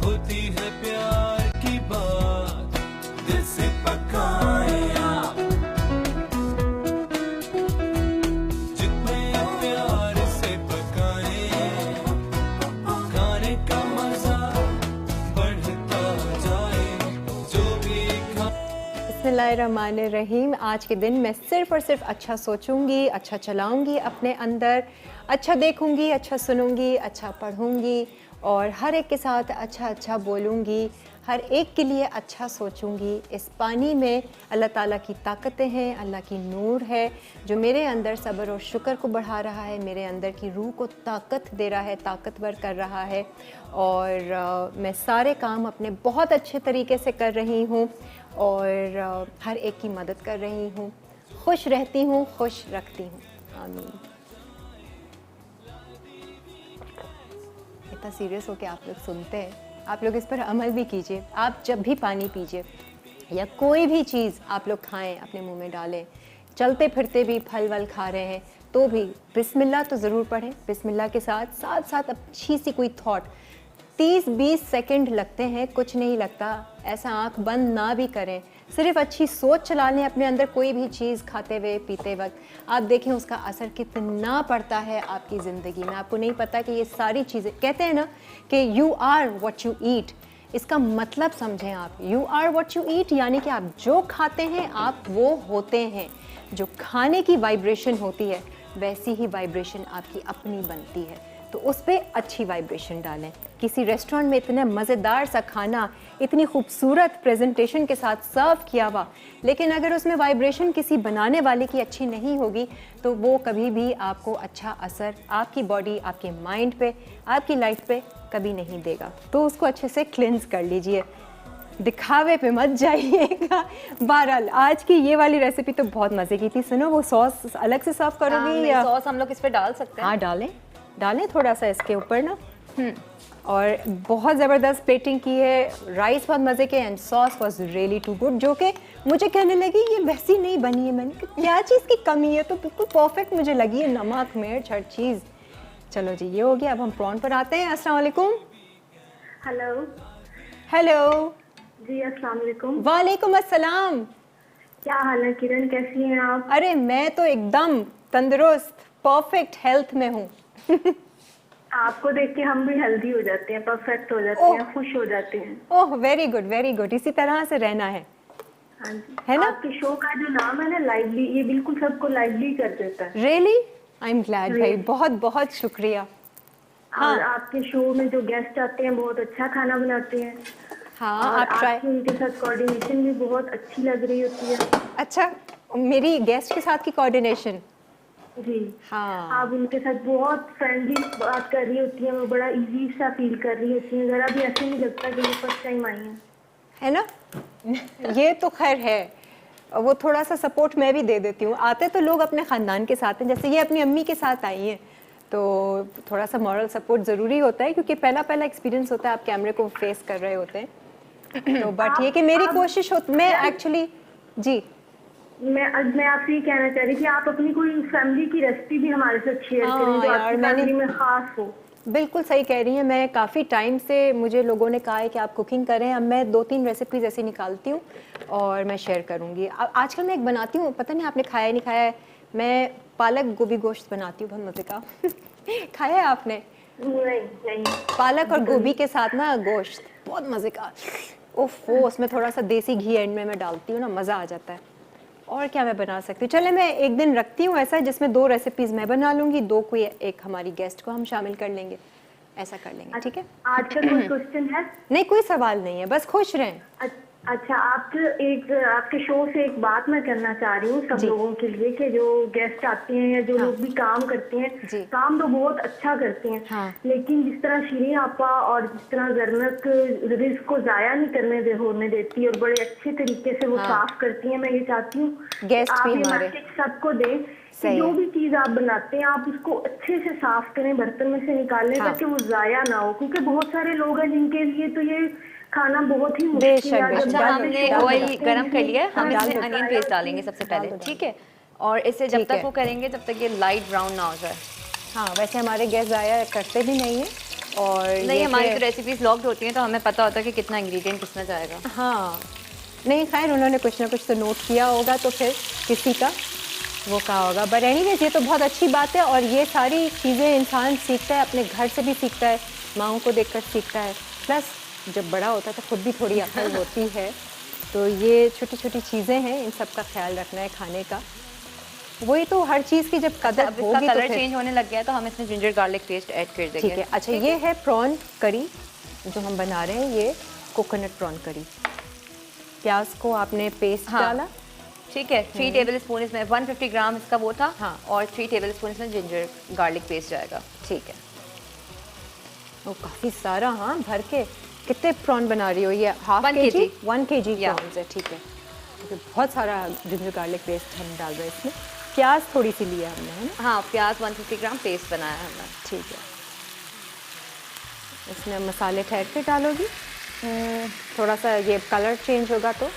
होती है प्यार की बात, दिल से पकाए आप, जितने प्यार से पकाए, खाने का मजा बढ़ता जाए, जो भी खा बिस्मिल्लाहिर्रहमानिर्रहीम। आज के दिन मैं सिर्फ़ और सिर्फ अच्छा सोचूंगी, अच्छा चलाऊंगी अपने अंदर, अच्छा देखूंगी, अच्छा सुनूंगी, अच्छा पढ़ूंगी, और हर एक के साथ अच्छा अच्छा बोलूंगी, हर एक के लिए अच्छा सोचूंगी। इस पानी में अल्लाह ताला की ताकतें हैं, अल्लाह की नूर है, जो मेरे अंदर सब्र और शुक्र को बढ़ा रहा है, मेरे अंदर की रूह को ताकत दे रहा है, ताकतवर कर रहा है। और मैं सारे काम अपने बहुत अच्छे तरीके से कर रही हूँ, और हर एक की मदद कर रही हूँ। खुश रहती हूँ, खुश रखती हूँ। आमीन। इतना सीरियस होकर आप लोग सुनते हैं, आप लोग इस पर अमल भी कीजिए। आप जब भी पानी पीजिए या कोई भी चीज़ आप लोग खाएं, अपने मुंह में डालें, चलते फिरते भी फल वल खा रहे हैं तो भी बिस्मिल्लाह तो ज़रूर पढ़ें। बिस्मिल्लाह के साथ साथ साथ अच्छी सी कोई थॉट, 30-20 सेकंड लगते हैं, कुछ नहीं लगता। ऐसा आंख बंद ना भी करें, सिर्फ अच्छी सोच चला लें अपने अंदर। कोई भी चीज़ खाते हुए पीते वक्त आप देखें उसका असर कितना पड़ता है आपकी ज़िंदगी में। आपको नहीं पता कि ये सारी चीज़ें, कहते हैं ना कि you are what you eat, इसका मतलब समझें आप। You are what you eat यानी कि आप जो खाते हैं आप वो होते हैं। जो खाने की वाइब्रेशन होती है वैसी ही वाइब्रेशन आपकी अपनी बनती है, तो उस पर अच्छी वाइब्रेशन डालें। किसी रेस्टोरेंट में इतना मज़ेदार सा खाना इतनी खूबसूरत प्रेजेंटेशन के साथ सर्व किया हुआ, लेकिन अगर उसमें वाइब्रेशन किसी बनाने वाले की अच्छी नहीं होगी तो वो कभी भी आपको अच्छा असर आपकी बॉडी, आपके माइंड पे, आपकी लाइफ पे कभी नहीं देगा। तो उसको अच्छे से क्लिंस कर लीजिए, दिखावे पे मत जाइएगा। बहरहाल आज की ये वाली रेसिपी तो बहुत मज़े की थी। सुनो, वो सॉस अलग से सर्व करोगी या सॉस हम लोग इस पे डाल सकते हैं? हाँ डालें थोड़ा सा इसके ऊपर ना। और बहुत ज़बरदस्त प्लेटिंग की है, राइस बहुत मज़े के and sauce was really too good. जो कि मुझे कहने लगी ये वैसी नहीं बनी है। मैंने कहा क्या चीज़ की कमी है, तो बिल्कुल परफेक्ट मुझे लगी है, नमक मिर्च हर चीज़। चलो जी, ये हो गया। अब हम प्रॉन पर आते हैं। अस्सलाम वालेकुम। हेलो हेलो जी, अस्सलाम वालेकुम। वालेकुम अस्सलाम। क्या हाल है किरण, कैसी हैं आप? अरे मैं तो एकदम तंदुरुस्त परफेक्ट हेल्थ में हूँ। आपको देख के हम भी हेल्दी हो जाते हैं, परफेक्ट हो जाते हैं, खुश हो जाते हैं। Oh very good very good, इसी तरह से रहना है। हाँ जी, है ना? आपके शो का जो नाम है ना, लाइवली, ये बिल्कुल सबको लाइवली कर देता है। रियली आई एम ग्लैड भाई, बहुत बहुत शुक्रिया। और आपके शो में जो गेस्ट आते हैं बहुत अच्छा खाना बनाते हैं। हाँ और आप ट्राई। आपकी उनके साथ कोऑर्डिनेशन भी बहुत अच्छी लग रही होती है। अच्छा, मेरी गेस्ट के साथ की कोऑर्डिनेशन? जी हाँ आप उनके साथ बहुत फ्रेंडली बात कर रही होती हैं, वो बड़ा इजी सा फील कर रही होती हैं, जरा भी ऐसे नहीं लगता कि वो फर्स्ट टाइम आई हैं। है ना? ये तो खैर है, वो थोड़ा सा सपोर्ट मैं भी दे देती हूँ। आते तो लोग अपने ख़ानदान के साथ हैं, जैसे ये अपनी अम्मी के साथ आई हैं, तो थोड़ा सा मॉरल सपोर्ट ज़रूरी होता है क्योंकि पहला एक्सपीरियंस होता है, आप कैमरे को फेस कर रहे होते हैं। तो बट ये कि मेरी कोशिश होती, मैं एक्चुअली जी मैं आपसे ये कहना चाह रही थी, आप अपनी कोई फैमिली की रेसिपी भी हमारे साथ शेयर हाँ करें जो यार, आपकी मैंने- फैमिली में खास हो। बिल्कुल सही कह रही हैं। मैं काफ़ी टाइम से मुझे लोगों ने कहा है कि आप कुकिंग करें। अब मैं 2-3 रेसिपीज़ ऐसी निकालती हूँ और मैं शेयर करूँगी। आजकल मैं एक बनाती हूँ, पता नहीं आपने खाया नहीं खाया है, मैं पालक गोभी गोश्त बनाती हूँ, बहुत मज़े का। खाया है आपने? नहीं पालक और गोभी के साथ ना गोश्त, बहुत मज़े का। ओफो, उसमें थोड़ा सा देसी घी एंड में मैं डालती हूँ ना, मज़ा आ जाता है। और क्या मैं बना सकती हूँ? चले मैं एक दिन रखती हूँ ऐसा जिसमें 2 रेसिपीज़ मैं बना लूँगी, 2 कोई एक हमारी गेस्ट को हम शामिल कर लेंगे, ऐसा कर लेंगे, ठीक है? आज का कोई क्वेश्चन है? नहीं कोई सवाल नहीं है, बस खुश रहें। अच्छा, आपके शो से एक बात मैं करना चाह रही हूँ सब जी। लोगों के लिए कि जो गेस्ट आते हैं या जो हाँ। लोग भी काम करते हैं, जी। काम तो बहुत अच्छा करते हैं, हाँ। लेकिन जिस तरह शिरीन आपा और जिस तरह जरनत रिस्क को जाया नहीं होने देती और बड़े अच्छे तरीके से वो हाँ। साफ करती हैं, मैं ये चाहती हूँ गेस्ट आप भी ये हमारे। मैसेज सबको दें कि सही जो है। भी चीज आप बनाते हैं आप उसको अच्छे से साफ करें, बर्तन में से निकालें हाँ। ताकि वो जाया ना हो, क्योंकि बहुत सारे लोग हैं जिनके लिए तो ये खाना बहुत ही मुश्किल बेशक, है। बेशक। जब अच्छा, डाल हमने दो, डाल दो। ऑयल गरम कर लिया है, हम डाल इसमें दो। अनियन पेस्ट डालेंगे सबसे पहले, डाल दो। ठीक है? और इसे जब ठीक तक है। वो करेंगे तब तक ये लाइट ब्राउन ना हो जाए। हाँ, वैसे हमारे गेस्ट आया करते भी नहीं है और नहीं, ये हमारी कि- तो रेसिपीज लॉक्ड होती हैं तो हमें पता होता है कि कितना इंग्रेडिएंट किसमें जाएगा। हाँ नहीं, खैर उन्होंने कुछ ना कुछ तो नोट किया होगा, तो फिर किसी का वो कहा होगा। बट एनीवेज ये तो बहुत अच्छी बात है और ये सारी चीज़ें इंसान सीखता है, अपने घर से भी सीखता है, माँओं को देखकर सीखता है, प्लस जब बड़ा होता है तो खुद भी थोड़ी अकल होती है। तो ये छोटी छोटी चीज़ें हैं, इन सब का ख्याल रखना है खाने का। वही तो, हर चीज़ की जब कदर अब इसका होगी तो कलर फिर चेंज होने लग गया है तो हम इसमें जिंजर गार्लिक पेस्ट ऐड कर देंगे। ठीक है। अच्छा, ये है प्रॉन करी जो हम बना रहे हैं, ये कोकोनट प्रॉन करी। प्याज को आपने पेस्ट हाँ। डाला, ठीक है। 3 टेबल स्पून इसमें 150 ग्राम इसका वो था। हाँ। और 3 टेबल स्पून इसमें जिंजर गार्लिक पेस्ट जाएगा। ठीक है। वो काफ़ी सारा, हाँ, भर के। कितने प्रॉन बना रही हो ये? 1 1 kg? kg। 1 kg या। प्रॉन्स है, ठीक है। तो बहुत सारा जिंजर गार्लिक पेस्ट हम डाल रहे हैं इसमें। प्याज थोड़ी सी लिया हमने, है ना? हाँ, प्याज 150 ग्राम पेस्ट बनाया है हमने। ठीक है। इसमें मसाले ठहर के डालोगी? थोड़ा सा ये कलर चेंज होगा तो?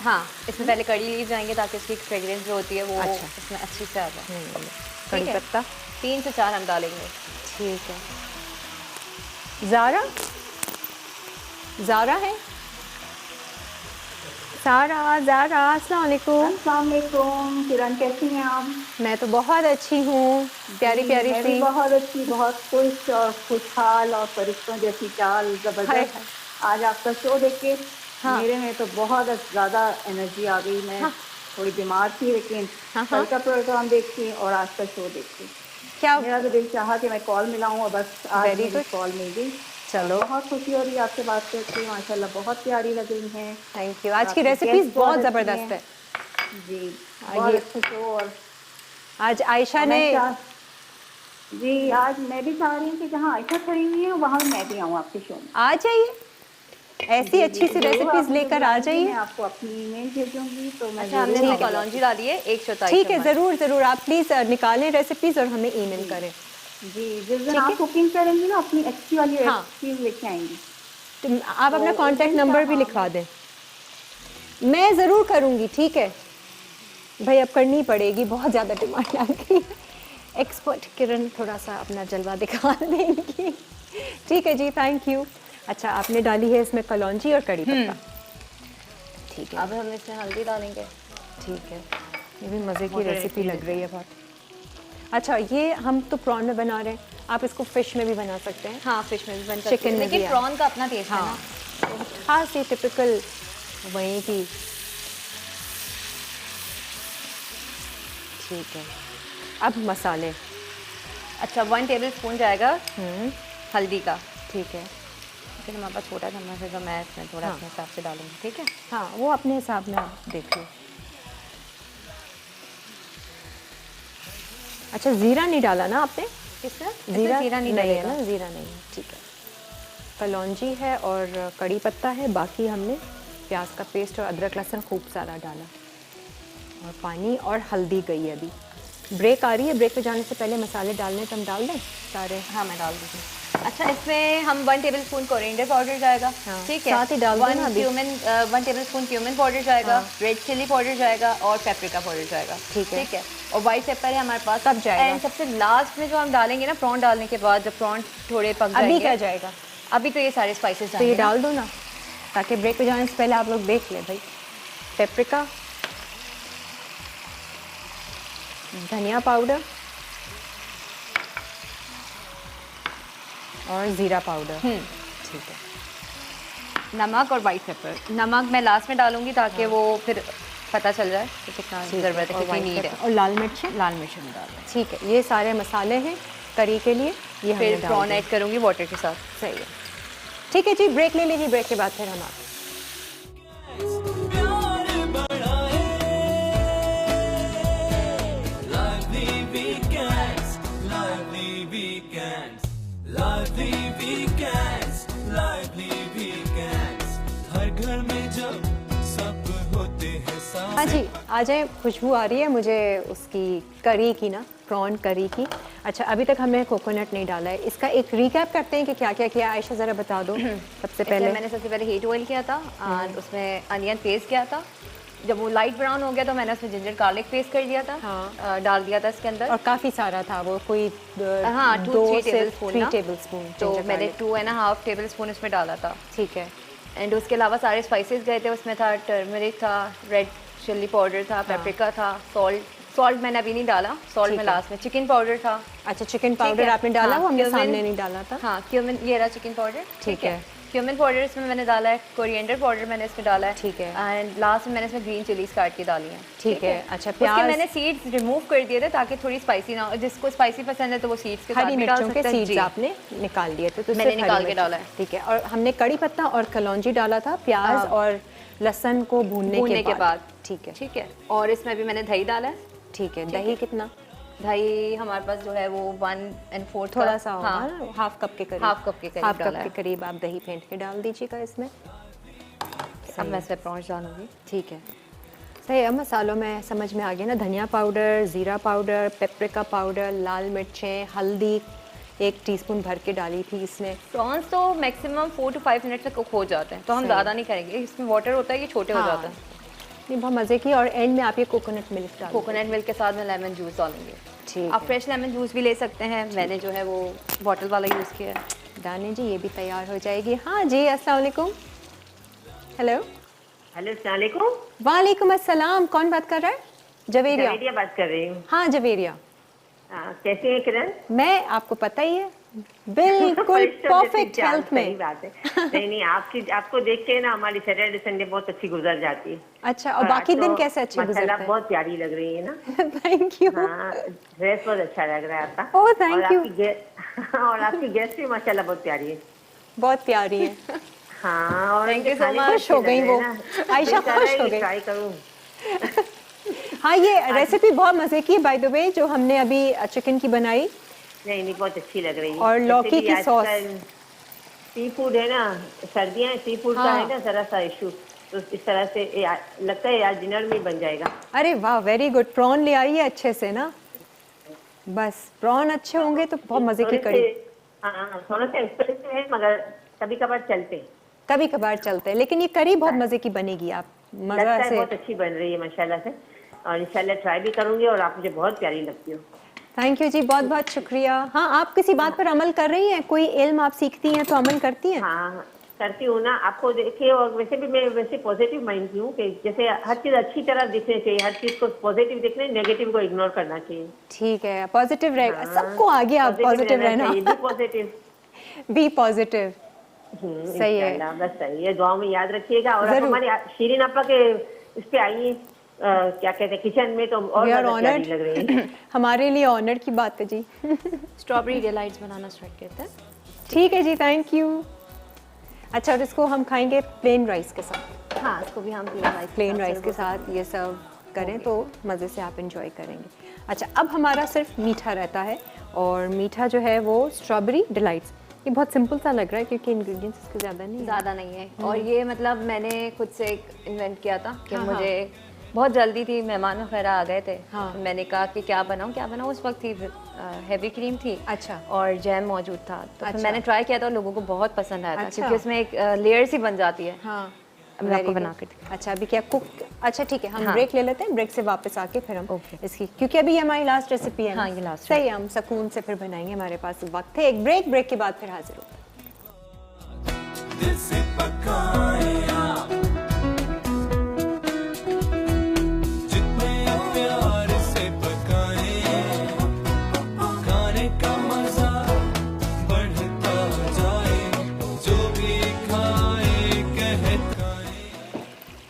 हाँ, इसमें पहले कड़ी लीव जाएंगे ताकि इसकी फ्रेग्रेंस जो होती है वो अच्छा। इसमें अच्छी से आ जाए। कड़ी है। पत्ता? 3 से 4 हम डालेंगे। ठीक है। ज़ारा? ज़ारा है? ज़ारा अस्सलाम वालेकुम। अस्सलाम वालेकुम किरण, कैसी हैं आप? मैं तो बहुत अच्छी हूँ, प्यारी प्यारी मैं सी। भी बहुत अच्छी, बहुत खुश और खुशहाल और फरिश्तों जैसी चाल, हाय जबरदस्त। हाय। आज आपका शो देख के हाँ। मेरे में तो बहुत ज़्यादा एनर्जी आ गई। मैं थोड़ी बीमार थी, लेकिन हाँ, कल का प्रोग्राम देख के और आज का शो देख के क्या? मेरा तो दिल चाहा कि मैं कॉल मिलाऊं और बस आज Very मेरी good. कॉल मिल गई। चलो, बहुत खुशी हो रही है आपसे बात करके, माशाल्लाह बहुत प्यारी लग रही हैं। Thank you. आज की आपकी रेसिपीज guest बहुत अच्छी ज़बरदस्त हैं। है। जी, बहुत ये- अच्छा शो। और आज आयशा मैं ने जी, आज मैं भी चाह रही हूँ कि जहाँ आयशा खड़ी हुई है वहाँ मैं भी आऊँ आपके शो में। आ जाइए, ऐसी अच्छी सी जरूर, रेसिपीज आप मुझे लेकर आ बुलाएंगी, जाइए। मैं आपको अपनी ईमेल भेजूंगी तो मैं अच्छा, हमने जरूर इसमें आऊंगी। कलौंजी डाली है, एक चौथाई ठीक है, चम्मच। ज़रूर ज़रूर। आप प्लीज़ निकालें रेसिपीज और हमें ईमेल करें। जी, जिस दिन ठीक आप है। कुकिंग करेंगी ना अपनी अच्छी वाली हाँ। रेसिपी लेके आएंगी। तो आप अपना तो कांटेक्ट उस दिन नंबर का- भी हाँ, लिखवा दें। मैं ज़रूर करूँगी, ठीक है भाई, अब करनी पड़ेगी, बहुत ज़्यादा डिमांड आ गई। एक्सपर्ट किरण थोड़ा सा अपना जलवा दिखा देंगी। ठीक है जी, थैंक यू। अच्छा, आपने डाली है इसमें कलौंजी और कड़ी पत्ता। ठीक है, अब हम इसमें हल्दी डालेंगे। ठीक है। ये भी मज़े की Moderate रेसिपी heat लग रही है बहुत। अच्छा, ये हम तो प्रॉन में बना रहे हैं, आप इसको फिश में भी बना सकते हैं। हाँ, फिश में भी बन सकती Chicken है, में भी लेकिन है। प्रॉन का अपना टेस्ट है हाँ, ना। खास ये टिपिकल वहीं की। ठीक है, अब मसाले। अच्छा, 1 टेबल स्पून जाएगा हल्दी का। ठीक है। लेकिन हमारे पास छोटा चम्मच है तो मैं इसमें थोड़ा हाँ। अपने हिसाब से डालूंगी, ठीक है। हाँ, वो अपने हिसाब में आप देख लो। अच्छा, ज़ीरा नहीं डाला ना आपने? किसका? ज़ीरा जीरा नहीं है डलेगा। ना, ज़ीरा नहीं है, ठीक है। कलौंजी है और कड़ी पत्ता है, बाकी हमने प्याज का पेस्ट और अदरक लहसुन खूब सारा डाला, और पानी और हल्दी गई है अभी। ब्रेक आ रही है, ब्रेक पे जाने से पहले मसाले डालने तो हम डाल दें सारे। हाँ, मैं डाल दूँगी। अच्छा, इसमें हम 1 टेबल स्पून कोरिएंडर पाउडर जाएगा, हाँ, ठीक है। साथ ही डाल दो ना अभी। 1 टेबल स्पून क्यूमिन पाउडर जाएगा, रेड चिली पाउडर जाएगा और पेपरिका पाउडर जाएगा, ठीक है। और वाइट पेपर है हमारे पास। कब जाएगा? एंड सबसे लास्ट में जो हम डालेंगे ना, प्रॉन डालने के बाद, जब प्रॉन थोड़े पक जाएंगे, अभी क्या जाएगा? अभी तो ये सारे स्पाइसेस तो ये डाल दो ना, ताकि ब्रेक पे जाने से पहले आप लोग देख लें भाई। पेपरिका, धनिया पाउडर और ज़ीरा पाउडर। ठीक है। नमक और वाइट पेपर। नमक मैं लास्ट में डालूंगी ताकि वो फिर पता चल जाए कि कितना ज़रूरत है, और कितनी white नीड pepper है। और लाल मिर्च। लाल मिर्च में डाल दें। ठीक है, ये सारे मसाले हैं करी के लिए, ये हमने फिर डाल प्रॉन दिए। ऐड करूंगी वाटर के साथ। सही है। ठीक है जी, ब्रेक ले लीजिए, ब्रेक के बाद फिर हम आते हैं। प्यार बढ़ाए lively weekends, lively weekends, lively weekends, lively weekends. हर घर में जब सब होते हैं साथ। हाँ जी, आ जाए। खुशबू आ रही है मुझे उसकी करी की ना, प्रॉन करी की। अच्छा, अभी तक हमने कोकोनट नहीं डाला है। इसका एक रिकैप करते हैं कि क्या क्या किया। आयशा ज़रा बता दो सबसे इसमें पहले। मैंने सबसे पहले हीट ऑयल किया था और उसमें अनियन पेस्ट किया था। जब वो लाइट ब्राउन हो गया तो मैंने उसमें जिंजर गार्लिक पेस्ट कर दिया था। हाँ। डाल दिया था इसके अंदर। और काफ़ी सारा था वो, कोई हाँ, 2-3 से टेबल स्पून 3 टेबल स्पून। तो मैंने 2.5 टेबल स्पून इसमें डाला था। ठीक है। एंड उसके अलावा सारे स्पाइसेस गए थे। उसमें था टर्मरिक था, रेड चिल्ली पाउडर था, पेपरिका था, सॉल्ट मैंने अभी नहीं डाला, सॉल्ट ठीक में है। लास्ट में। चिकन पाउडर था। अच्छा, चिकन ठीक पाउडर है। आपने डाला, हाँ, वो हमने cumin- सामने नहीं डाला था। हाँ, क्यूमिन, ये रहा चिकन पाउडर। ठीक है। क्यूमिन पाउडर इसमें मैंने डाला है, कोरिएंडर पाउडर मैंने इसमें डाला है। ठीक है। एंड लास्ट में मैंने इसमें ग्रीन चिलीज काट के डाली हैं। ठीक है। अच्छा, उसके प्याज, मैंने सीड्स रिमूव कर दिए थे ताकि थोड़ी स्पाइसी ना हो। जिसको स्पाइसी पसंद है तो वो सीड्स के साथ हरी भी डाल मिर्चों के सकता है। सीड्स जी। आपने निकाल दिए थे, तो मैंने सिर्फ निकाल हरी के मिर्च। डाला है। ठीक है। और हमने कड़ी पत्ता और कलौंजी डाला था प्याज हाँ। और लहसुन को भूनने के बाद। ठीक है। ठीक है। और इसमें भी मैंने दही डाला है। ठीक है। दही कितना? दही हमारे पास जो है वो 1/4 थोड़ा सा होगा हाँ, ना, हाफ कप के करीब। हाफ कप के करीब हाफ डाला कप है। के करीब आप दही फेंट के डाल दीजिएगा इसमें। अब मैं इसमें प्रॉन्स डालूंगी। ठीक है। सही है। मसालों में समझ में आ गया ना, धनिया पाउडर, ज़ीरा पाउडर, पेपरिका पाउडर, लाल मिर्चें, हल्दी, 1 टीस्पून भर के डाली थी इसने। प्रॉन्स तो मैक्सिमम 4 to 5 मिनट तक कुक हो जाते हैं, तो हम सही। ज़्यादा नहीं करेंगे, इसमें वाटर होता है कि छोटे हो हाँ। जाते हैं। नहीं बहुत मज़े की। और एंड में आप ये कोकोनट मिल्क डाल कोकोनट मिल्क के साथ में लेमन जूस डालेंगे। ठीक आप है। फ्रेश लेमन जूस भी ले सकते हैं, मैंने जो है वो बॉटल वाला यूज़ किया है। दाने जी ये भी तैयार हो जाएगी। हाँ जी, अस्सलाम वालेकुम। हेलो। हेलो, अस्सलाम वालेकुम। वालेकुम अस्सलाम। कौन बात कर रहा है? जवेरिया। जवेरिया बात कर रही हूँ। हाँ जवेरिया। कैसे हैं किरण? मैं, आपको पता ही है, बिल्कुल परफेक्ट हेल्थ सही में। बात है। नहीं, आपको देख के ना हमारी सैटरडे संडे बहुत अच्छी गुजर जाती है। अच्छा, और बाकी आज दिन तो कैसे अच्छे माशाल्लाह गुजरते हैं? बहुत प्यारी लग रही है ना। Thank you. हाँ, ड्रेस बहुत अच्छा लग रहा है आपका। ओह, thank और you. और आपकी गेस्ट भी माशाल्लाह बहुत प्यारी है। बहुत प्यारी है। हाँ, और Thank you so खाने much. भी खुश हो अच्छे गई लग वो। रहे हैं ना। आयशा दिल कर रहा खुश है हो कि गई। ट्राई करूँ। हाँ, ये रेसिपी बहुत मज़े की बाय द वे, जो हमने अभी चिकन की बनाई। नहीं, बहुत अच्छी लग रही है। और वैसे लौकी भी की सॉस। आजकल सी फूड है ना, सर्दियाँ हैं, सी फूड का हाँ। है ना जरा सा इशू, तो इस तरह से लगता है आज डिनर में बन जाएगा। अरे वाह, वेरी गुड। प्रॉन ले आइए अच्छे से ना, बस प्रॉन अच्छे होंगे तो बहुत मज़े की कड़ी। हाँ, थोड़ा सा एक्सपेंसिव है मगर कभी कभार चलते हैं। कभी कभार चलते हैं, लेकिन ये करी बहुत मज़े की बनेगी। आप लगता मज़ा है से। बहुत अच्छी बन रही है माशाल्लाह से, और इंशाल्लाह ट्राई भी करूंगी, और आप मुझे बहुत प्यारी लगती हो। थैंक यू जी, बहुत बहुत शुक्रिया। हाँ, आप किसी बात पर अमल कर रही हैं? कोई इल्म आप सीखती हैं तो अमल करती हैं? हाँ, करती हूँ ना, आपको देखे। और वैसे भी मैं वैसे पॉजिटिव माइंड की हूँ कि जैसे हर चीज़ अच्छी तरह दिखनी चाहिए, हर चीज़ को पॉजिटिव दिखना है, नेगेटिव को इग्नोर करना चाहिए। ठीक है, पॉजिटिव रहेगा। हाँ, सबको आगे आप पॉजिटिव रहना। Be positive. Be positive. सही है। इंशाल्लाह, बस सही है। दुआ में याद रखिएगा। और आप जरूर। हमारी शीरीन आपा के इस पे आइए, क्या कहते हैं, किचन में, तो और We are ज़्यादा प्यारी honored. लग रही है। हमारे लिए ऑनर की बात है जी। स्ट्रॉबेरी डिलाइट्स बनाना स्टार्ट करते हैं। ठीक है जी, थैंक यू। अच्छा, और इसको हम खाएंगे प्लेन राइस के साथ। हाँ, इसको भी हम प्लेन राइस के साथ ये सर्व करें तो मज़े से आप इंजॉय करेंगे। अच्छा, अब हमारा सिर्फ मीठा रहता है, और मीठा जो है वो स्ट्रॉबेरी डिलाइट्स। ये बहुत सिंपल सा लग रहा है क्योंकि इंग्रेडिएंट्स इसके ज़्यादा नहीं है। ज़्यादा नहीं है, और ये मतलब मैंने खुद से इन्वेंट किया था कि हाँ, मुझे बहुत जल्दी थी, मेहमान वगैरह आ गए थे। हाँ। मैंने कहा कि क्या बनाऊँ। उस वक्त थी हैवी क्रीम थी, अच्छा। और जैम मौजूद था, तो फिर अच्छा। मैंने ट्राई किया था और लोगों को बहुत पसंद आया था। अच्छा। क्योंकि उसमें एक लेयर सी बन जाती है। हाँ, अब मैं आपको very बना good. के दिखाती अच्छा, अभी क्या कुक? अच्छा ठीक है, हम हाँ। ब्रेक ले लेते हैं। ब्रेक से वापस आके फिर हम Okay. इसकी, क्योंकि अभी ये हमारी लास्ट रेसिपी है ना। हाँ, ये last सही है, हम सुकून से फिर बनाएंगे। हमारे पास वक्त है एक ब्रेक के बाद फिर हाजिर होते हैं। दिल से पकाए आप, जितने प्यार से पकाए, खाने का मजा बढ़ता जाए, जो भी खाए कहता।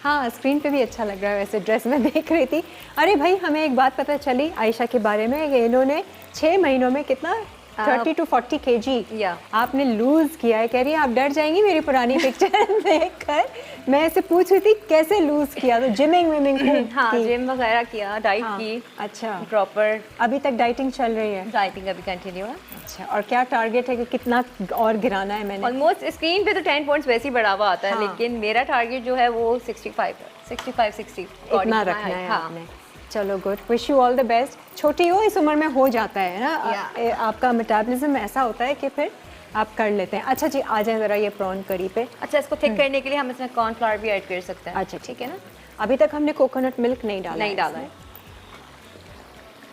हाँ, स्क्रीन पे भी अच्छा लग रहा है वैसे। ड्रेस में देख रही थी। अरे भाई, हमें एक बात पता चली आयशा के बारे में कि इन्होंने 6 महीनों में कितना 30 to 40 kg या। आपने लूज किया है। कह रही है आप डर जाएंगी मेरी पुरानी पिक्चर देखकर। मैं ऐसे पूछ रही थी कैसे लूज किया, तो जिमिंग विमिंग हाँ, जिम वगैरह किया, डाइट हाँ, की अच्छा। प्रॉपर। अभी तक डाइटिंग चल रही है? डाइटिंग अभी कंटिन्यू है। अच्छा, और क्या टारगेट है कि कितना और गिराना है मैंने? ऑलमोस्ट स्क्रीन पे तो 10 पॉइंट्स वैसे ही बढ़ा हुआ आता है, हाँ। लेकिन मेरा टारगेट जो है वो 65 है, 65-60 इतना रखना है हाँ। आपने। चलो good, wish you all the best. छोटी हो इस उम्र में हो जाता है ना, आपका मेटाबॉलिज्म ऐसा होता है कि फिर आप कर लेते हैं। अच्छा जी, आ जाए ज़रा ये प्रॉन करी पे। अच्छा, इसको थिक करने के लिए हम इसमें कॉर्नफ्लावर भी ऐड कर सकते हैं। अच्छा ठीक है ना। अभी तक हमने कोकोनट मिल्क नहीं डाला नहीं डाला है।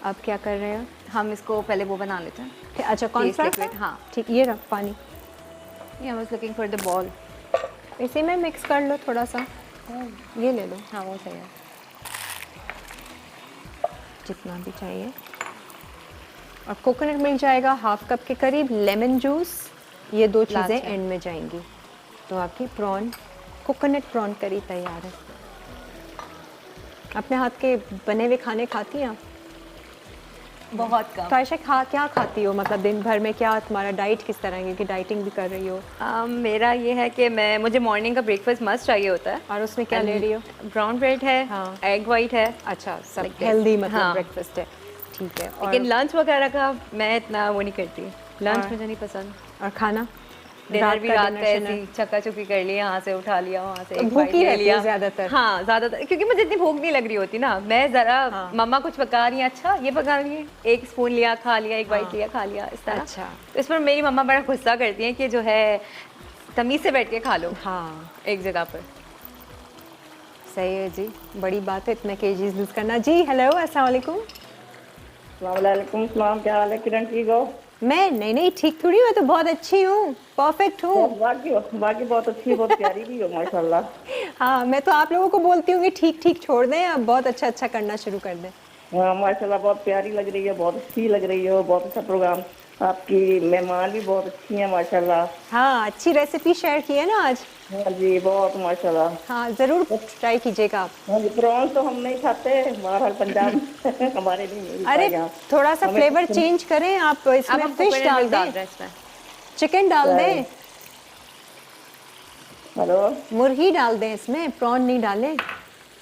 अब क्या कर रहे हैं? हम इसको पहले वो बना लेते हैं। अच्छा, कॉर्नफ्लावर। liquid, हाँ। ठीक, ये रख पानी। I was looking for the ball. इसी में मिक्स कर लो थोड़ा सा। ये ले लो हाँ, वो सही है। जितना भी चाहिए। और कोकोनट मिल जाएगा हाफ कप के करीब। लेमन जूस, ये 2 चीज़ें Last है। एंड में जाएंगी। तो आपकी प्रॉन, कोकोनट प्रॉन करी तैयार है। अपने हाथ के बने हुए खाने खाती हैं आप? बहुत कम। तो आयशा, क्या खाती हो? मतलब दिन भर में क्या तुम्हारा डाइट किस तरह है, क्योंकि डाइटिंग भी कर रही हो? मेरा ये है कि मुझे मॉर्निंग का ब्रेकफास्ट मस्ट चाहिए होता है। और उसमें क्या ले रही हो? ब्राउन ब्रेड है, हाँ। एग वाइट है। अच्छा, सब Like this. हेल्दी मतलब हाँ। ब्रेकफास्ट है। ठीक है। लेकिन लंच वगैरह का मैं इतना वो नहीं करती। लंच और- मुझे नहीं पसंद। और खाना डिनर भी का रात dinner का शिनर। ऐसी चक्का चुक्की कर लिया, यहाँ से उठा लिया, वहाँ से तो एक भूखी bite ले रहती लिया हो ज़्यादातर? हाँ ज़्यादातर, क्योंकि मुझे इतनी भूख नहीं लग रही होती ना, मैं ज़रा मम्मा कुछ पका रही है, अच्छा ये पका रही है, एक स्पून लिया खा लिया, एक बाइट लिया खा लिया, इस तरह। अच्छा। तो इस पर मेरी मम्मा बड़ा गुस्सा करती हैं कि जो है तमीज़ से बैठ के खा लो हाँ एक जगह पर। सही है जी, बड़ी बात है इतने केजीज लूज करना। जी हेलो, अस्सलाम वालेकुम। वालेकुम सलाम, क्या हाल है किरण, ठीक हो? मैं नहीं ठीक थोड़ी, मैं तो बहुत अच्छी हूँ, परफेक्ट हूँ। बाकी बहुत अच्छी, बहुत प्यारी भी हो माशाल्लाह। हाँ, मैं तो आप लोगों को बोलती हूँ कि ठीक ठीक छोड़ दें, अब बहुत अच्छा करना शुरू कर दें। हाँ माशाल्लाह, बहुत प्यारी लग रही है, बहुत अच्छी लग रही हो, बहुत अच्छा प्रोग्राम। आपकी मेहमान भी बहुत अच्छी हैं माशाल्लाह। हाँ, अच्छी रेसिपी शेयर की है ना आज। हाँ जी, बहुत माशाल्लाह। हाँ, ज़रूर ट्राई कीजिएगा आप। हाँ जी, प्रॉन्स तो हम नहीं खाते, बहरहाल पंजाब हमारे नहीं मिलता अरे यहाँ। थोड़ा सा हमें फ्लेवर तो- चेंज करें आप, अब इसमें हम फिश डाल डाल दें, रहे हैं इसमें। चिकन डाल दें, हेलो, मुर्गी डाल दें, इसमें प्रॉन नहीं डालें।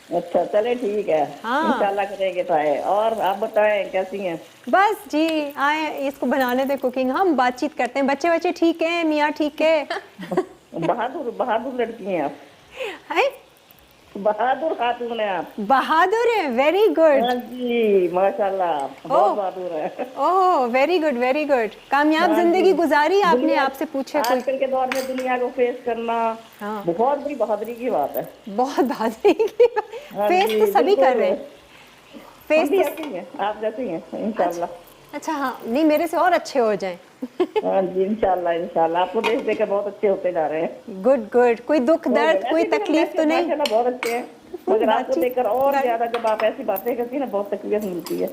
अच्छा चले ठीक है, हाँ। इंशाल्लाह करेंगे ट्राई। और आप बताएं कैसी हैं? बस जी, आए इसको बनाने दे कुकिंग, हम बातचीत करते हैं। बच्चे ठीक है, मियाँ ठीक है? बहादुर बहादुर लड़की हैं आप, हैं? बहादुर खातून है आप। बहादुर है, वेरी गुड। हाँ जी माशाल्लाह, बहुत बहादुर है। Oh very good. कामयाब हाँ जिंदगी जी। गुजारी आपने, दुनिया- आपसे पूछे कोई? आजकल के दौर में दुनिया को फेस करना हाँ। बहुत बड़ी बहादुरी की बात है। बहुत बहादुरी की हाँ फेस जी, तो सभी बिल्कुल। कर रहे हैं। हम फेस भी तो ऐसे ही हैं, आप जैसे ही हैं इंशाल्लाह। अच्छा, हाँ नहीं, मेरे से और अच्छे हो जाएं। हाँ जी इंशाल्लाह आपको देख देख के बहुत अच्छे होते जा रहे हैं। गुड कोई दुख दर्द कोई ऐसे भी हम तकलीफ तो वैसे नहीं? माशाल्लाह बहुत अच्छे हैं, मगर आपको बातचीत देखकर और कर- ज्यादा जब आप ऐसी बातें करती हैं ना, बहुत तकलीफ मिलती है।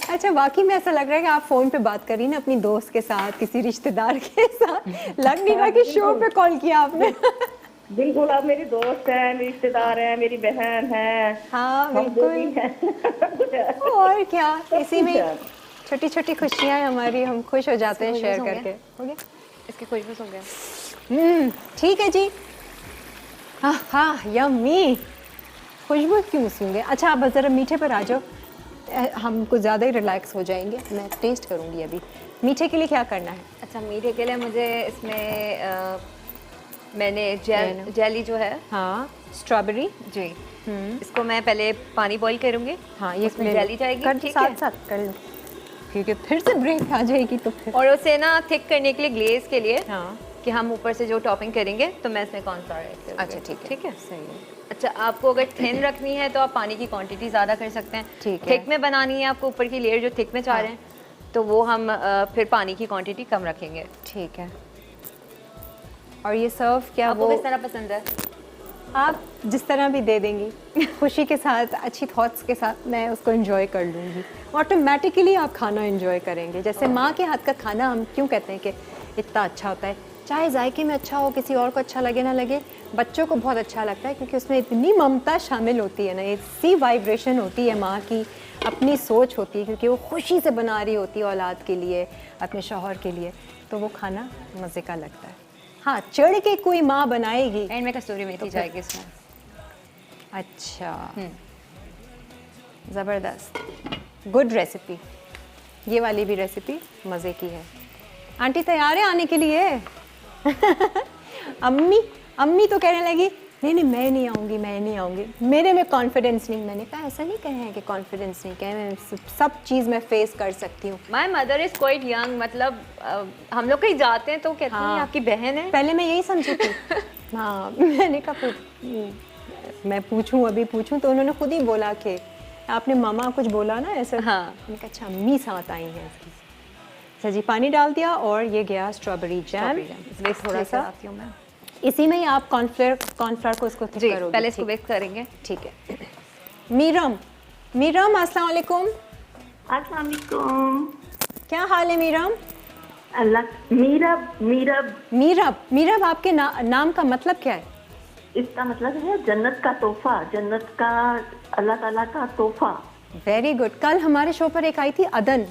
अच्छा, वाकई में ऐसा लग रहा है कि आप फोन पे बात करी ना अपनी दोस्त के साथ, किसी रिश्तेदार के साथ, लग नहीं रहा कि शो पे कॉल किया आपने। बिल्कुल, आप मेरी दोस्त हैं, मेरी रिश्तेदार हैं, मेरी बहन है। हाँ हम जो भी बिल्कुल, हैं। और क्या, इसी में कुछ है। छोटी खुशियां हैं हमारी, हम खुश हो जाते हैं इसके शेयर खुशबू करके। हो गया? इसके खुशबू हो गया। ठीक है जी। हाँ यम्मी, खुशबू क्यों सूंघे। अच्छा, आप ज़रा मीठे पर आ जाओ, हम कुछ ज़्यादा ही रिलैक्स हो जाएंगे। मैं टेस्ट करूँगी अभी। मीठे के लिए क्या करना है? अच्छा, मीठे के लिए मुझे इसमें मैंने मैंने- जेली जो है, हाँ, स्ट्रॉबेरी। जी, इसको मैं पहले पानी बॉईल करूँगी। हाँ, ये उसमें ले लो। जेली जाएगी, कर ठीक साथ है। साथ कर लो, क्योंकि फिर से ब्रेक आ जाएगी तो फिर। और उसे ना थिक करने के लिए, ग्लेज के लिए, हाँ कि हम ऊपर से जो टॉपिंग करेंगे तो मैं इसमें कॉर्नफ्लावर ऐड करूँगी। अच्छा ठीक है सही है। अच्छा, आपको अगर थिन रखनी है तो आप पानी की क्वांटिटी ज़्यादा कर सकते हैं। ठीक है। थिक में बनानी है आपको, ऊपर की लेयर जो थिक में चाह रहे हैं, तो वो हम फिर पानी की क्वांटिटी कम रखेंगे। ठीक है। और ये सर्व क्या आपको वो किस तरह पसंद है? आप जिस तरह भी दे देंगी, खुशी के साथ, अच्छी थॉट्स के साथ, मैं उसको एंजॉय कर लूँगी। ऑटोमेटिकली आप खाना एंजॉय करेंगे। जैसे माँ के हाथ का खाना हम क्यों कहते हैं कि इतना अच्छा होता है, चाहे जायके में अच्छा हो, किसी और को अच्छा लगे ना लगे, बच्चों को बहुत अच्छा लगता है, क्योंकि उसमें इतनी ममता शामिल होती है ना, इतनी वाइब्रेशन होती है माँ की, अपनी सोच होती है, क्योंकि वो खुशी से बना रही होती है औलाद के लिए, अपने शौहर के लिए, तो वो खाना मज़े का लगता है। हाँ, चढ़ के कोई माँ बनाएगी। एंड में कस्तूरी मेथी जाएगी इसमें। अच्छा, ज़बरदस्त, गुड रेसिपी। ये वाली भी रेसिपी मज़े की है। आंटी तैयार है आने के लिए? अम्मी तो कहने लगी नहीं मैं नहीं आऊँगी। मेरे में कॉन्फिडेंस नहीं। मैंने कहा ऐसा नहीं कहे हैं कि कॉन्फिडेंस नहीं, कहे मैं सब चीज़ मैं फेस कर सकती हूँ। My mother is quite young, मतलब हम लोग कहीं जाते हैं तो कहते हैं हाँ। आपकी बहन है। पहले मैं यही समझी थी। हाँ, मैंने कहा मैं अभी पूछूं तो उन्होंने खुद ही बोला कि आपने मामा कुछ बोला ना ऐसा। हाँ। मैंने कहा अच्छा अम्मी साथ आई हैं इसकी। अच्छा जी, पानी डाल दिया और ये गया स्ट्रॉबेरी जैम। इसमें थोड़ा सा आती हूँ मैं। इसी में ही आप कॉर्नफ्लावर को इसको थिक जी, करोगे? पहले इसको बेक करेंगे। ठीक है। मीरम अस्सलाम वालेकुम। अस्सलाम वालेकुम। क्या हाल है मीरम? अल्लाह, मीरब आपके नाम का मतलब क्या है? इसका मतलब है जन्नत का तोहफा, जन्नत का अल्लाह ताला का तोहफा। Very good. कल हमारे शो पर एक आई थी अदन,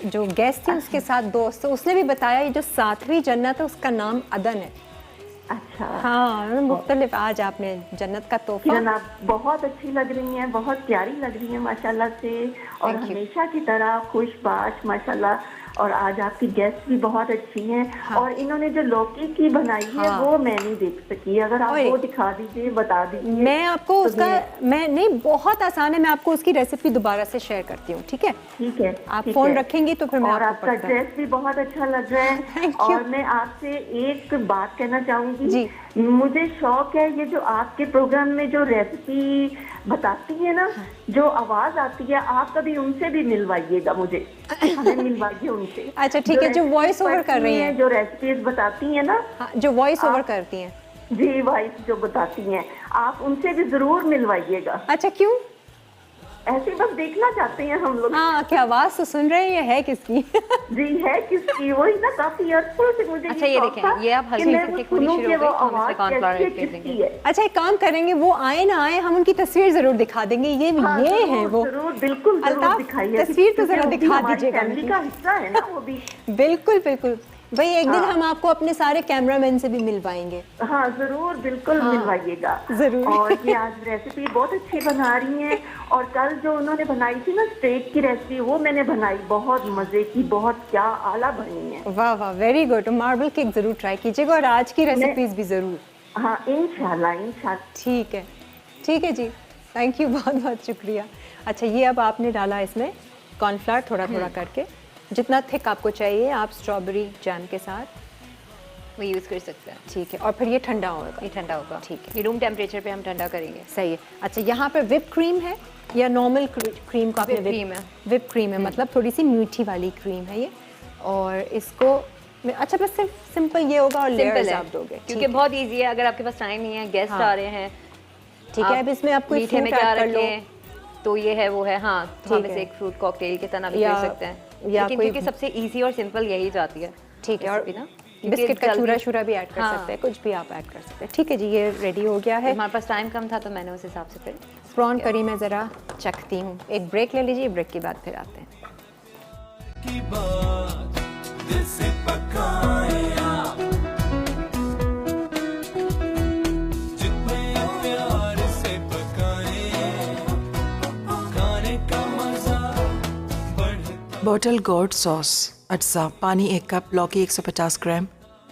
जो गेस्ट थी उसके साथ दोस्त, तो उसने भी बताया ये जो 7वीं जन्नत है उसका नाम अदन है। अच्छा। हाँ, मुख्तलिफ। आज आपने जन्नत का तोहफा। किरण, आप बहुत अच्छी लग रही हैं, बहुत प्यारी लग रही हैं माशाल्लाह से, और Thank you. हमेशा की तरह खुशबाश माशाल्लाह। और आज आपकी गेस्ट भी बहुत अच्छी हैं। और इन्होंने जो लौकी की बनाई है वो मैं नहीं देख सकी, अगर आप वो दिखा दीजिए, बता दीजिए। मैं आपको उसका मैं नहीं, बहुत आसान है, मैं आपको उसकी रेसिपी दोबारा से शेयर करती हूँ। ठीक है, ठीक है, आप ठीक फोन है। रखेंगी तो फिर मैं और आपको आपका ड्रेस भी बहुत अच्छा लग रहा है। Thank you. और मैं आपसे एक बात कहना चाहूंगी जी। मुझे शौक है ये जो आपके प्रोग्राम में जो रेसिपी बताती है ना, जो आवाज आती है, आप कभी उनसे भी मिलवाइएगा मुझे, हमें मिलवाइए उनसे। अच्छा ठीक है, जो रेसिपी वॉइस ओवर कर रही पढ़ती हैं, जो रेसिपीज बताती है ना, हाँ, जो वॉइस ओवर करती हैं। जी वॉइस जो बताती हैं, आप उनसे भी जरूर मिलवाइएगा। अच्छा क्यों? ऐसे बस देखना चाहते हैं हम लोग। हाँ, क्या आवाज तो सुन रहे हैं, ये है किसकी? जी है किसकी, वही ना, काफी अर्सों से मुझे अच्छा, ये शौक देखें, था ये आप कि हल्की मैं हल्की वो पूरी सुनूं शुरू कि हो वो गई, हम आवाज इसमें कॉर्नफ्लावर कैसी ऐड कर किसकी देंगे। है। अच्छा एक काम करेंगे, वो आए ना आए, हम उनकी तस्वीर जरूर दिखा देंगे। ये हाँ, ये जरूर, है वो। जरूर, बिल्कुल जरूर अल्ताफ, दिखाइए। तस्वीर तो जरा क्योंकि दिखा हमारी दीजिएगा फैमिली मुझे। का हिस्सा है ना वो भी। बिल्कुल बिल्कुल भाई, एक दिन हाँ। हम आपको अपने सारे कैमरामैन से भी मिलवाएंगे। हाँ जरूर, बिल्कुल हाँ, मिलवाइएगा जरूर। और ये आज रेसिपी बहुत अच्छी बना रही हैं। और कल जो उन्होंने बनाई थी ना स्टेक की रेसिपी, वो मैंने बनाई, बहुत मजे की, बहुत क्या आला बनी है। वाह वाह, वेरी गुड। मार्बल केक जरूर ट्राई कीजिएगा और आज की रेसिपीज भी जरूर। हाँ इंशाल्लाह इंशाल्लाह। ठीक है जी, थैंक यू, बहुत बहुत शुक्रिया। अच्छा ये अब आपने डाला इसमें कॉर्नफ्लावर थोड़ा थोड़ा करके, जितना थिक आपको चाहिए आप स्ट्रॉबेरी जैम के साथ वो यूज़ कर सकते हैं। ठीक है, और फिर ये ठंडा होगा। ये ठंडा होगा, ठीक है, ये रूम टेम्परेचर पे हम ठंडा करेंगे। सही है। अच्छा यहाँ पे विप क्रीम है या नॉर्मल क्रीम को आपने Whipped cream है। विप क्रीम है, मतलब थोड़ी सी मीठी वाली क्रीम है ये। और इसको अच्छा बस सिर्फ सिंपल ये होगा और सिंपल लेयर्स है आप दोगे, क्योंकि ठीक है। बहुत इजी है। अगर आपके पास टाइम नहीं है, गेस्ट हाँ। आ रहे हैं, ठीक है, अब इसमें आप कोई मीठे में फ्रूट क्या ऐड कर लो, रखें, तो ये है वो है। हाँ, तो हम ठीक इसे है। एक फ्रूट कॉकटेल की तरह भी या- कर सकते हैं, या लेकिन कोई- क्योंकि सबसे इजी और सिंपल यही जाती है। ठीक है। और रेसिपी ना, क्योंकि बिस्किट का जल्दी- चूरा शूरा भी ऐड कर हाँ। सकते हैं, कुछ भी आप ऐड कर सकते हैं। ठीक है जी, ये रेडी हो गया है। हमारे पास टाइम कम था तो मैंने उस हिसाब से फिर प्रॉन करी मैं ज़रा चखती हूँ। एक ब्रेक ले लीजिए, ब्रेक के बाद फिर आते हैं। की बात दिल से पकाए आप, जितने प्यार से पकाए, खाने का मजा बढ़ता। बॉटल गॉड सॉस, अज्जा पानी 1 कप, लौकी 150 ग्राम,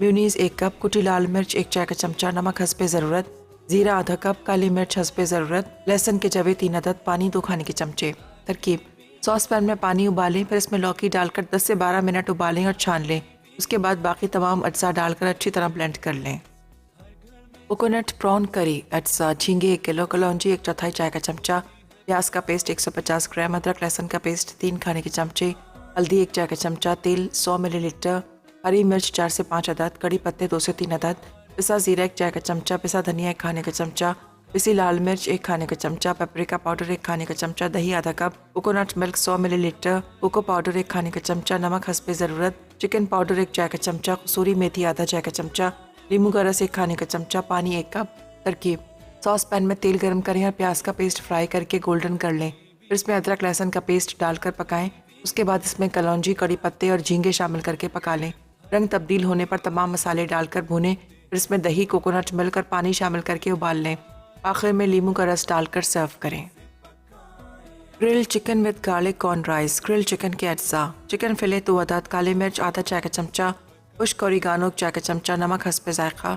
म्यूनीस 1 कप, कुटी लाल मिर्च 1 चाय का चमचा, नमक हस्बे ज़रूरत, जीरा आधा कप, काली मिर्च हस्बे ज़रूरत, लहसुन के जवे 3 अदद, पानी 2 खाने के चमचे। तरकीब: सॉस पैन में पानी उबालें, फिर इसमें लौकी डालकर 10 से 12 मिनट उबालें और छान लें। उसके बाद बाकी तमाम अज्जा डालकर अच्छी तरह ब्लेंड कर लें। कोकोनट प्रॉन करी, अज्जा झींगे 1 किलो, कलौंजी 1/4 चाय का चमचा, प्याज का पेस्ट 150 ग्राम, अदरक लहसुन का पेस्ट 3 खाने के चमचे, हल्दी 1 चाय का चमचा, तेल 100 मिलीलीटर, हरी मिर्च 4 से 5 अदद, कड़ी पत्ते 2 से 3 अदद, पिसा जीरा 1 चाय का चमचा, पिसा धनिया 1 खाने का चमचा, पिसी लाल मिर्च 1 खाने का चमचा, पेपरिका पाउडर 1 खाने का चमचा, दही आधा cup, coconut milk 100 millilitre, cocoa powder 1 खाने का चमचा, नमक हस्बे ज़रूरत, चिकन पाउडर 1 चाय का चमचा, कसूरी मेथी आधा चाय का चमचा, नींबू का रस 1 खाने का चमचा, पानी 1 कप। तरकीब: सॉस पैन में तेल गर्म करें और प्याज का पेस्ट फ्राई करके गोल्डन कर लें, फिर इसमें अदरक लहसुन का पेस्ट डालकर पकाएं। उसके बाद इसमें कलौंजी, कड़ी पत्ते और झींगे शामिल करके पका लें। रंग तब्दील होने पर तमाम मसाले डालकर भूनें, फिर इसमें दही, कोकोनट मिल्क और पानी शामिल करके उबाल लें। आखिर में नींबू का रस डालकर सर्व करें। Grill chicken with garlic corn rice, grill chicken के अज्जा: चिकन फिले 2 अदद, काली मिर्च आधा चाय का चमचा, खुश्क ओरिगानो 1 चाय का चमचा, नमक हस्बे जायका,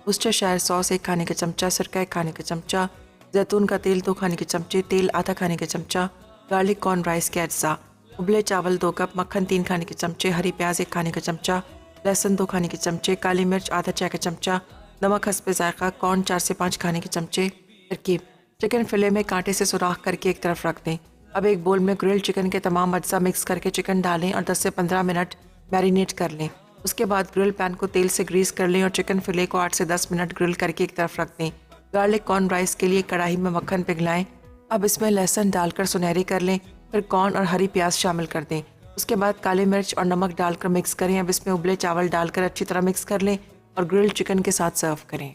वर्सेस्टरशायर सॉस 1 खाने का चमचा, सिरका 1 खाने का चमचा, जैतून का तेल 2 खाने के चमचे, तेल आधा खाने का चमचा, गार्लिक कॉर्न राइस के अज्जा: उबले चावल 2 कप, मक्खन 3 खाने के चमचे, हरी प्याज 1 खाने का चमचा, लहसुन 2 खाने के चमचे, काली मिर्च आधा चाय का चमचा, नमक हस्बे जायका, कॉर्न 4 से 5 खाने के चमचे। तरकीब: चिकन फिले में कांटे से सुराख करके एक तरफ रख दें। अब एक बोल में ग्रिल चिकन के तमाम अज्जा मिक्स करके चिकन डालें और 10 से 15 मिनट मैरिनेट कर लें। उसके बाद ग्रिल पैन को तेल से ग्रीस कर लें और चिकन फिले को 8 से 10 मिनट ग्रिल करके एक तरफ रख दें। गार्लिक कॉर्न राइस के लिए कढ़ाई में मक्खन पिघलाएं। अब इसमें लहसुन डालकर सुनहरी कर लें, फिर कॉर्न और हरी प्याज शामिल कर दें। उसके बाद काली मिर्च और नमक डालकर मिक्स करें। अब इसमें उबले चावल डालकर अच्छी तरह मिक्स कर लें और ग्रिल चिकन के साथ सर्व करें।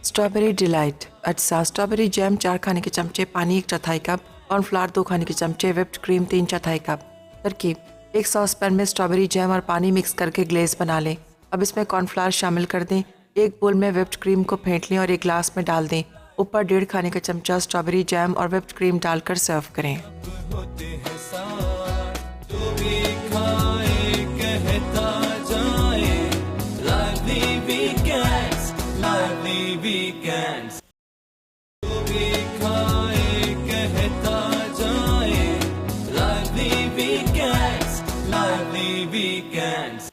स्ट्रॉबेरी डिलाइट, अज्जा: स्ट्रॉबेरी जैम 4 खाने के चमचे, पानी 1/4 कप, कॉर्नफ्लावर 2 खाने के चमचे, व्हिप्ड क्रीम 3/4 कप। तरकीब: एक सॉस पैन में स्ट्रॉबेरी जैम और पानी मिक्स करके ग्लेज बना लें। अब इसमें कॉर्नफ्लावर शामिल कर दें। एक बोल में व्हिप्ड क्रीम को फेंट लें और एक ग्लास में डाल दें। ऊपर 1.5 खाने का चमचा स्ट्रॉबेरी जैम और व्हिप्ड क्रीम डालकर सर्व करें। होते हैं साथ, तू भी खा वीकेंड्स जो भी खाए कहता जाए lively weekends lively weekends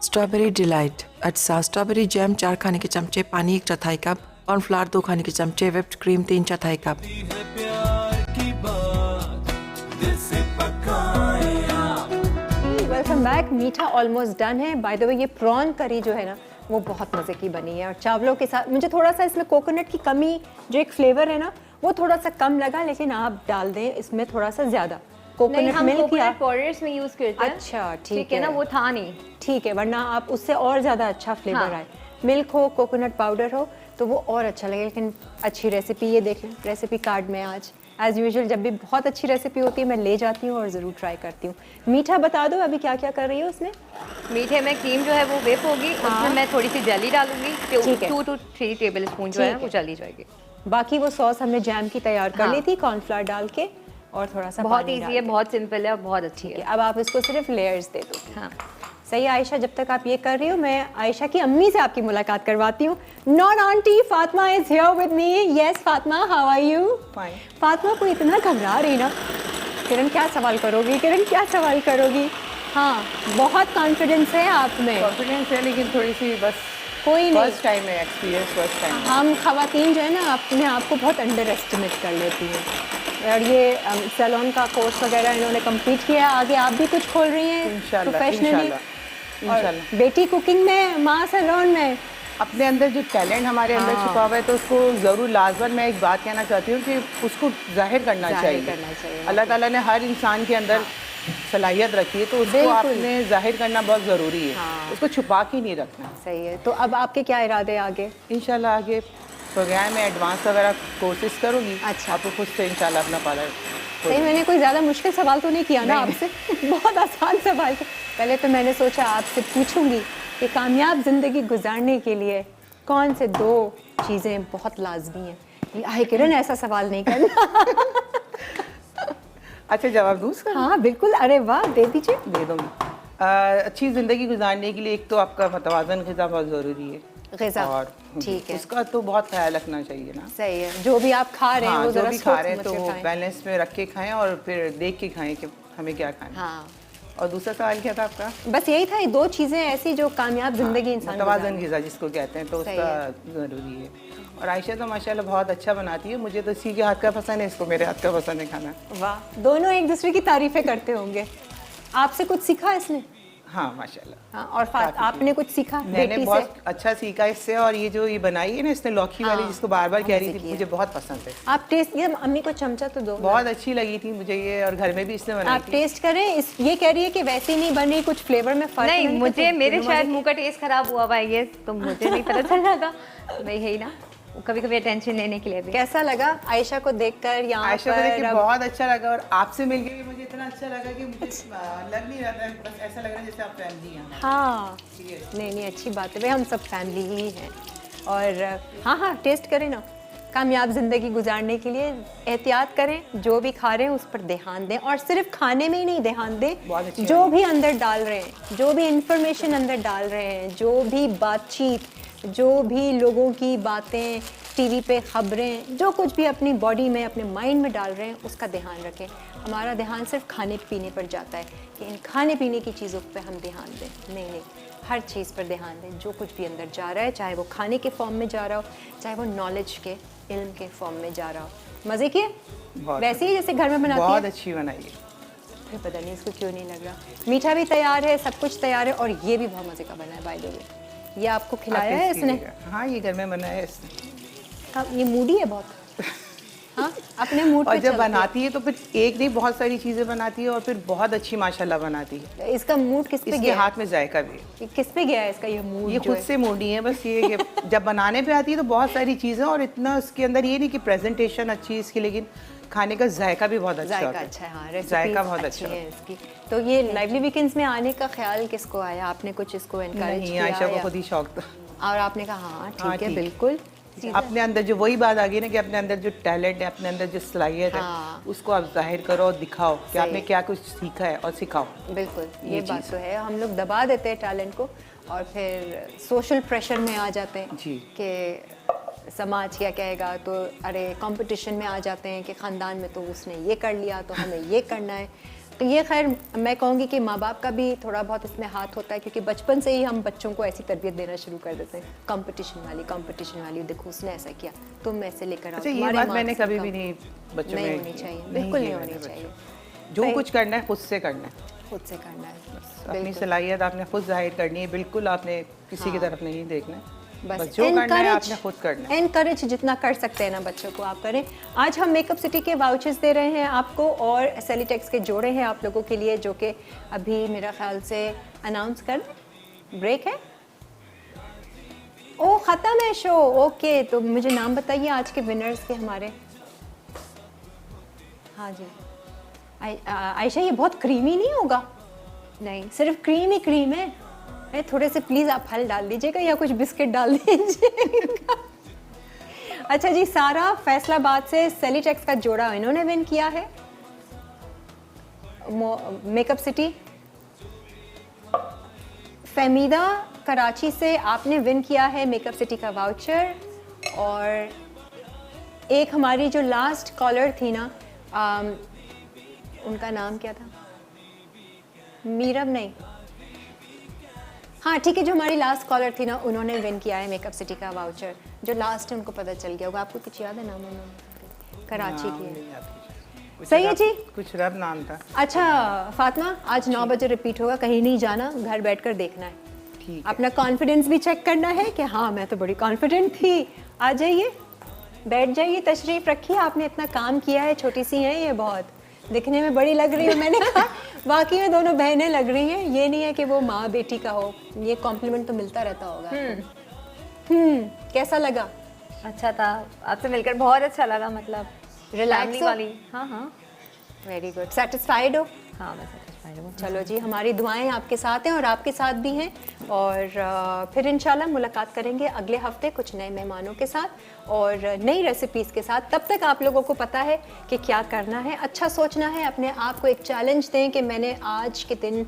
strawberry delight अटसा स्ट्रॉबेरी जैम 4 खाने के चमचे, पानी 1/4 कप, कॉर्नफ्लावर 2 खाने के चमचे, व्हिप्ड क्रीम 3/4 कप। है प्यार की बात दिल से पकाए आप वेलकम बैक। मीठा ऑलमोस्ट डन है। बाय द वे ये प्रॉन करी जो है ना वो बहुत मज़े की बनी है और चावलों के साथ मुझे थोड़ा सा इसमें कोकोनट की कमी, जो एक फ्लेवर है ना वो थोड़ा सा कम लगा, लेकिन आप डाल दें इसमें थोड़ा सा ज़्यादा नहीं, कोकोनट हम मिल्क या कोकोनट पाउडर्स में यूज करते हैं। अच्छा ठीक है ना, वो था नहीं। ठीक है, वरना आप उससे और ज़्यादा अच्छा फ्लेवर हाँ। आए। मिल्क हो, कोकोनट पाउडर हो तो वो और अच्छा लगे। लेकिन अच्छी रेसिपी, ये देख लें रेसिपी कार्ड में आज एज़ यूजुअल जब भी बहुत अच्छी रेसिपी होती है मैं ले जाती हूँ और ज़रूर ट्राई करती हूँ। मीठा बता दो अभी क्या क्या कर रही हो उसमें? मीठे में क्रीम जो है वो वेप होगी, उसमें मैं थोड़ी सी जेली डालूंगी, ठीक है। 2 to 3 टेबल स्पून जो है ठीक वो है। चली जाएगी। बाकी वो सॉस हमने जैम की तैयार कर हाँ। ली थी कॉर्नफ्लावर डाल के और थोड़ा सा बहुत पानी डाल इजी है, के। बहुत सिंपल है और बहुत अच्छी ठीक है, है। अब आप इसको सिर्फ लेयर्स दे दो। हाँ, सही है आयशा, जब तक आप ये कर रही हो मैं आयशा की अम्मी से आपकी मुलाकात करवाती हूँ। Now aunty Fatima is here with me. Yes Fatima, how are you? Fine. Fatima को इतना घबरा रही ना। किरण क्या सवाल करोगी? किरण क्या सवाल करोगी? हाँ, बहुत कॉन्फिडेंस है आप में। कॉन्फिडेंस है लेकिन थोड़ी सी बस कोई नहीं, फर्स्ट टाइम है एक्सपीरियंस, फर्स्ट टाइम। हम खवातीन जो है ना अपने आप को बहुत अंडर एस्टिमेट कर लेती हैं। और ये सैलून का कोर्स वगैरह इन्होंने कंप्लीट किया, आगे आप भी कुछ खोल रही हैं इंशाल्लाह प्रोफेशनली। इंशाल्लाह। बेटी कुकिंग में, माँ सैलून में। अपने अंदर जो टैलेंट हमारे अंदर हाँ। छुपा हुआ है तो उसको ज़रूर लाजमन मैं एक बात कहना चाहती हूँ कि उसको जाहिर करना जाहिर चाहिए। करना चाहिए। अल्लाह ताला ने हर इंसान के अंदर सलाहियत रखी है तो उसको बिल्कुल। आपने जाहिर करना बहुत ज़रूरी है। हाँ। उसको छुपा के नहीं रखना। सही है। तो अब आपके क्या इरादे आगे? इंशाल्लाह आगे प्रोग्राम में एडवांस वगैरह कोर्सेज करूँगी। अच्छा। आपको खुद से इंशाल्लाह अपना पार्लर सही, मैंने कोई ज़्यादा मुश्किल सवाल तो नहीं किया ना आपसे? बहुत आसान सवाल था। पहले तो मैंने सोचा आपसे पूछूंगी कि कामयाब ज़िंदगी गुजारने के लिए कौन से 2 चीज़ें बहुत लाजमी हैं। आए किरण ऐसा सवाल नहीं करना। अच्छा जवाब दूँ उसका? हाँ बिल्कुल, अरे वाह, दे दीजिए। दे दूँगी। अच्छी ज़िंदगी गुजारने के लिए एक तो आपका मतवाज़न ग़िज़ा बहुत ज़रूरी है। ग़िज़ा, और ठीक है। उसका तो बहुत ख्याल रखना चाहिए ना। सही है, जो भी आप खा रहे हैं हाँ, वो जो ज़रा भी खा रहे हैं सोच तो समझ के वो खाएं। बैलेंस में रख के खाएं और फिर देख के खाएं कि हमें क्या खाना है। हाँ, और दूसरा सवाल क्या था आपका? बस यही था, ये 2 चीज़ें ऐसी जो कामयाब ज़िंदगी इंसान मतवाज़न गुजारे। ग़िज़ा जिसको कहते हैं तो सही उसका ज़रूरी है। और आयशा तो माशाल्लाह बहुत अच्छा बनाती है, मुझे तो इसी के हाथ का पसंद है, इसको मेरे हाथ का पसंद है खाना। वाह, दोनों एक दूसरे की तारीफें करते होंगे। आपसे कुछ सीखा इसने? हाँ माशाल्लाह। हाँ, और आपने कुछ सीखा मैंने बेटी बहुत से? अच्छा सीखा इससे। और ये जो ये बनाई है ना इसने लौकी वाली, हाँ, जिसको बार बार कह रही हमसे थी, की है। मुझे बहुत पसंद है। आप टेस्ट, ये अम्मी को चमचा तो दो। बहुत अच्छी लगी थी मुझे ये, और घर में भी इसने बनाई आप थी। टेस्ट करें। इस ये कह रही है कि वैसी नहीं बनी, कुछ फ्लेवर में फर्क नहीं, है, मुझे तो मेरे दोनों शायद मजे मुंह का टेस्ट खराब हुआ हुआ है ये, तो मुझे नहीं पता चल रहा था। मैं यही ना, कभी कभी अटेंशन लेने के लिए भी। कैसा लगा आयशा को देखकर यहाँ आयशा को देख पर? के अब बहुत अच्छा लगा और आपसे मिलके भी मुझे इतना अच्छा लगा कि मुझे लग नहीं रहा था, बस ऐसा लग रहा है जैसे आप फैमिली हैं। हाँ, नहीं अच्छी बात है भाई, हम सब फैमिली ही हैं। और हाँ, टेस्ट करें ना। कामयाब ज़िंदगी गुजारने के लिए एहतियात करें, जो भी खा रहे हैं उस पर ध्यान दें, और सिर्फ खाने में ही नहीं ध्यान बहुत दें, अच्छी जो बात भी अंदर डाल रहे हैं, जो भी इंफॉर्मेशन अंदर डाल रहे हैं, जो भी बातचीत, जो भी लोगों की बातें, टीवी पे खबरें, जो कुछ भी अपनी बॉडी में, अपने माइंड में डाल रहे हैं उसका ध्यान रखें। हमारा ध्यान सिर्फ खाने पीने पर जाता है कि इन खाने पीने की चीज़ों पे हम ध्यान दें। नहीं, हर चीज़ पर ध्यान दें। जो कुछ भी अंदर जा रहा है, चाहे वो खाने के फॉर्म में जा रहा हो, चाहे वो नॉलेज के, इल्म के फॉर्म में जा रहा हो। मज़े किए? बहुत वैसे ही जैसे घर में बनाती बहुत है? अच्छी बनाई है। फिर पता नहीं इसको क्यों नहीं लग रहा। मीठा भी तैयार है, सब कुछ तैयार है, और ये भी बहुत मज़े का बना है बाय द वे। ये आपको खिलाया है आप इसने? कीजिएगा। हाँ, ये घर में बनाया है इसने। हाँ, ये मूडी है बहुत। हाँ, अपने मूड और पे जब चलती है। बनाती है तो फिर एक नहीं बहुत सारी चीज़ें बनाती है और फिर बहुत अच्छी माशाल्लाह बनाती है। इसका मूड किस पे इसके गया है? हाथ में जायका भी है। ये किस पे गया है इसका ये मूड? ये जो खुद है? से मूडी है बस ये कि जब बनाने पे आती है तो बहुत सारी चीज़ें, और इतना उसके अंदर ये नहीं कि प्रेजेंटेशन अच्छी है इसकी, लेकिन खाने का जायका भी बहुत अच्छा जायका होता है। अच्छा है। हाँ, जायका बहुत अच्छी अच्छा है इसकी। तो ये लाइवली वीकेंड्स में आने का ख्याल किसको आया? आपने कुछ इसको एनकरेज नहीं, किया? आयशा को या- खुद ही शौक था। और आपने कहा हाँ हाँ, ठीक है, ठीक। बिल्कुल। अपने अंदर जो वही बात आ गई ना कि अपने अंदर जो टैलेंट है, अपने अंदर जो सलाहियत हाँ। है, उसको आप जाहिर करो और दिखाओ कि सही। आपने क्या कुछ सीखा है और सिखाओ। बिल्कुल, ये बात चीज़। तो है। हम लोग दबा देते हैं टैलेंट को, और फिर सोशल प्रेशर में आ जाते हैं जी। कि समाज क्या कहेगा, तो अरे कंपटीशन में आ जाते हैं कि ख़ानदान में तो उसने ये कर लिया तो हमें ये करना है। तो ये खैर मैं कहूँगी कि माँ बाप का भी थोड़ा बहुत इसमें हाथ होता है, क्योंकि बचपन से ही हम बच्चों को ऐसी तरबियत देना शुरू कर देते हैं, कंपटीशन वाली, देखो उसने ऐसा किया तुम ऐसे लेकर आओ। अच्छा, ये तुम्हारे बात marks मैंने से कभी कम। भी नहीं बच्चों नहीं में होनी चाहिए, नहीं बिल्कुल की नहीं मैंने होनी बच्चों चाहिए। में। जो कुछ करना है खुद से करना है, खुद से करना है अपनी बिल्कुल। सलाहियत आपने खुद जाहिर करनी है, बिल्कुल आपने किसी की तरफ नहीं देखना है, बस बस जो करना है encourage- आपने खुद करना है। encourage जितना कर सकते हैं ना बच्चों को आप करें। आज हम मेकअप सिटी के वाउचर्स दे रहे हैं आपको, और सेलिटेक्स के जोड़े हैं आप लोगों के लिए, जो कि अभी मेरा ख्याल से अनाउंस कर ब्रेक है। ओ ख़त्म है शो, ओके। तो मुझे नाम बताइए आज के विनर्स के हमारे। हाँ जी आयशा, ये बहुत क्रीमी नहीं होगा? नहीं, सिर्फ क्रीम ही क्रीम है। अरे थोड़े से प्लीज़ आप फल डाल दीजिएगा या कुछ बिस्किट डाल दीजिएगा। अच्छा जी, सारा फैसलाबाद से सेलिटेक्स का जोड़ा इन्होंने विन किया है। Makeup city. फहमीदा कराची से आपने विन किया है मेकअप सिटी का वाउचर। और एक हमारी जो लास्ट कॉलर थी ना, उनका नाम क्या था? मीरब नहीं, हाँ ठीक है, जो हमारी लास्ट कॉलर थी ना, उन्होंने विन किया है मेकअप सिटी का वाउचर। जो लास्ट है उनको पता चल गया होगा। आपको कुछ याद है नाम? उन्होंने कराची की है। सही है जी, कुछ रब नाम था। अच्छा फातिमा, आज 9 बजे रिपीट होगा, कहीं नहीं जाना, घर बैठकर देखना है। ठीक है। अपना कॉन्फिडेंस भी चेक करना है कि हाँ मैं तो बड़ी कॉन्फिडेंट थी। आ जाइए, बैठ जाइए, तशरीफ रखिए। आपने इतना काम किया है, छोटी सी हैं ये, बहुत दिखने में बड़ी लग रही हो। मैंने कहा वाकई में दोनों बहनें लग रही हैं, ये नहीं है कि वो माँ बेटी का हो। ये कॉम्प्लीमेंट तो मिलता रहता होगा। कैसा लगा? अच्छा था, आपसे मिलकर बहुत अच्छा लगा। मतलब रिलैक्स फैमिली हो? वाली। हाँ हाँ वेरी गुड। सेटिस्फाइड हो? हाँ, मैं satisfied हूँ। चलो जी, हमारी दुआएं आपके साथ हैं और आपके साथ भी हैं। और फिर इंशाल्लाह मुलाकात करेंगे अगले हफ्ते कुछ नए मेहमानों के साथ और नई रेसिपीज़ के साथ। तब तक आप लोगों को पता है कि क्या करना है, अच्छा सोचना है, अपने आप को एक चैलेंज दें कि मैंने आज के दिन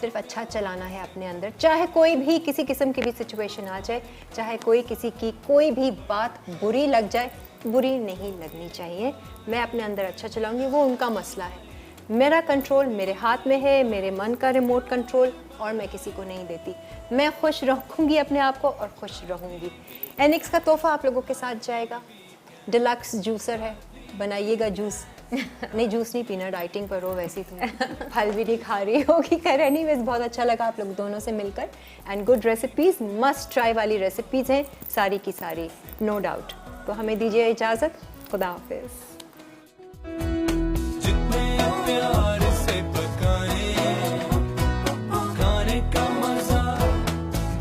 सिर्फ अच्छा चलाना है अपने अंदर। चाहे कोई भी किसी किस्म की भी सिचुएशन आ जाए, चाहे कोई किसी की कोई भी बात बुरी लग जाए, बुरी नहीं लगनी चाहिए। मैं अपने अंदर अच्छा चलाऊंगी, वो उनका मसला है। मेरा कंट्रोल मेरे हाथ में है, मेरे मन का रिमोट कंट्रोल, और मैं किसी को नहीं देती। मैं खुश रखूँगी अपने आप को और खुश रहूँगी। एनिक्स का तोहफा आप लोगों के साथ जाएगा। डिलक्स जूसर है, बनाइएगा जूस। नहीं जूस नहीं पीना, डाइटिंग पर हो वैसे तुम, फल भी नहीं खा रही होगी। खैर एनीवेज, बहुत अच्छा लगा आप लोग दोनों से मिलकर। And good recipes, must try वाली रेसिपीज़ हैं सारी की सारी, नो डाउट। तो हमें दीजिए इजाज़त, खुदा हाफिज़। जितने प्यार से पकाए खाने का मजा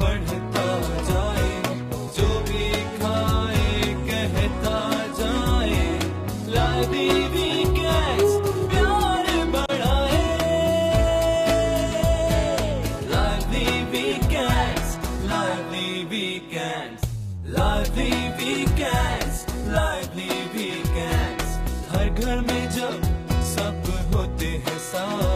बढ़ता जाए, जो भी खाए कहता जाए, लादी वीकेंड्स प्यार बढ़ाए, लादी वीकेंड्स, लादी वीकेंड्स, लादी वीकेंड्स, लादी वीकेंड्स। हर घर में जब सब होते हैं साथ,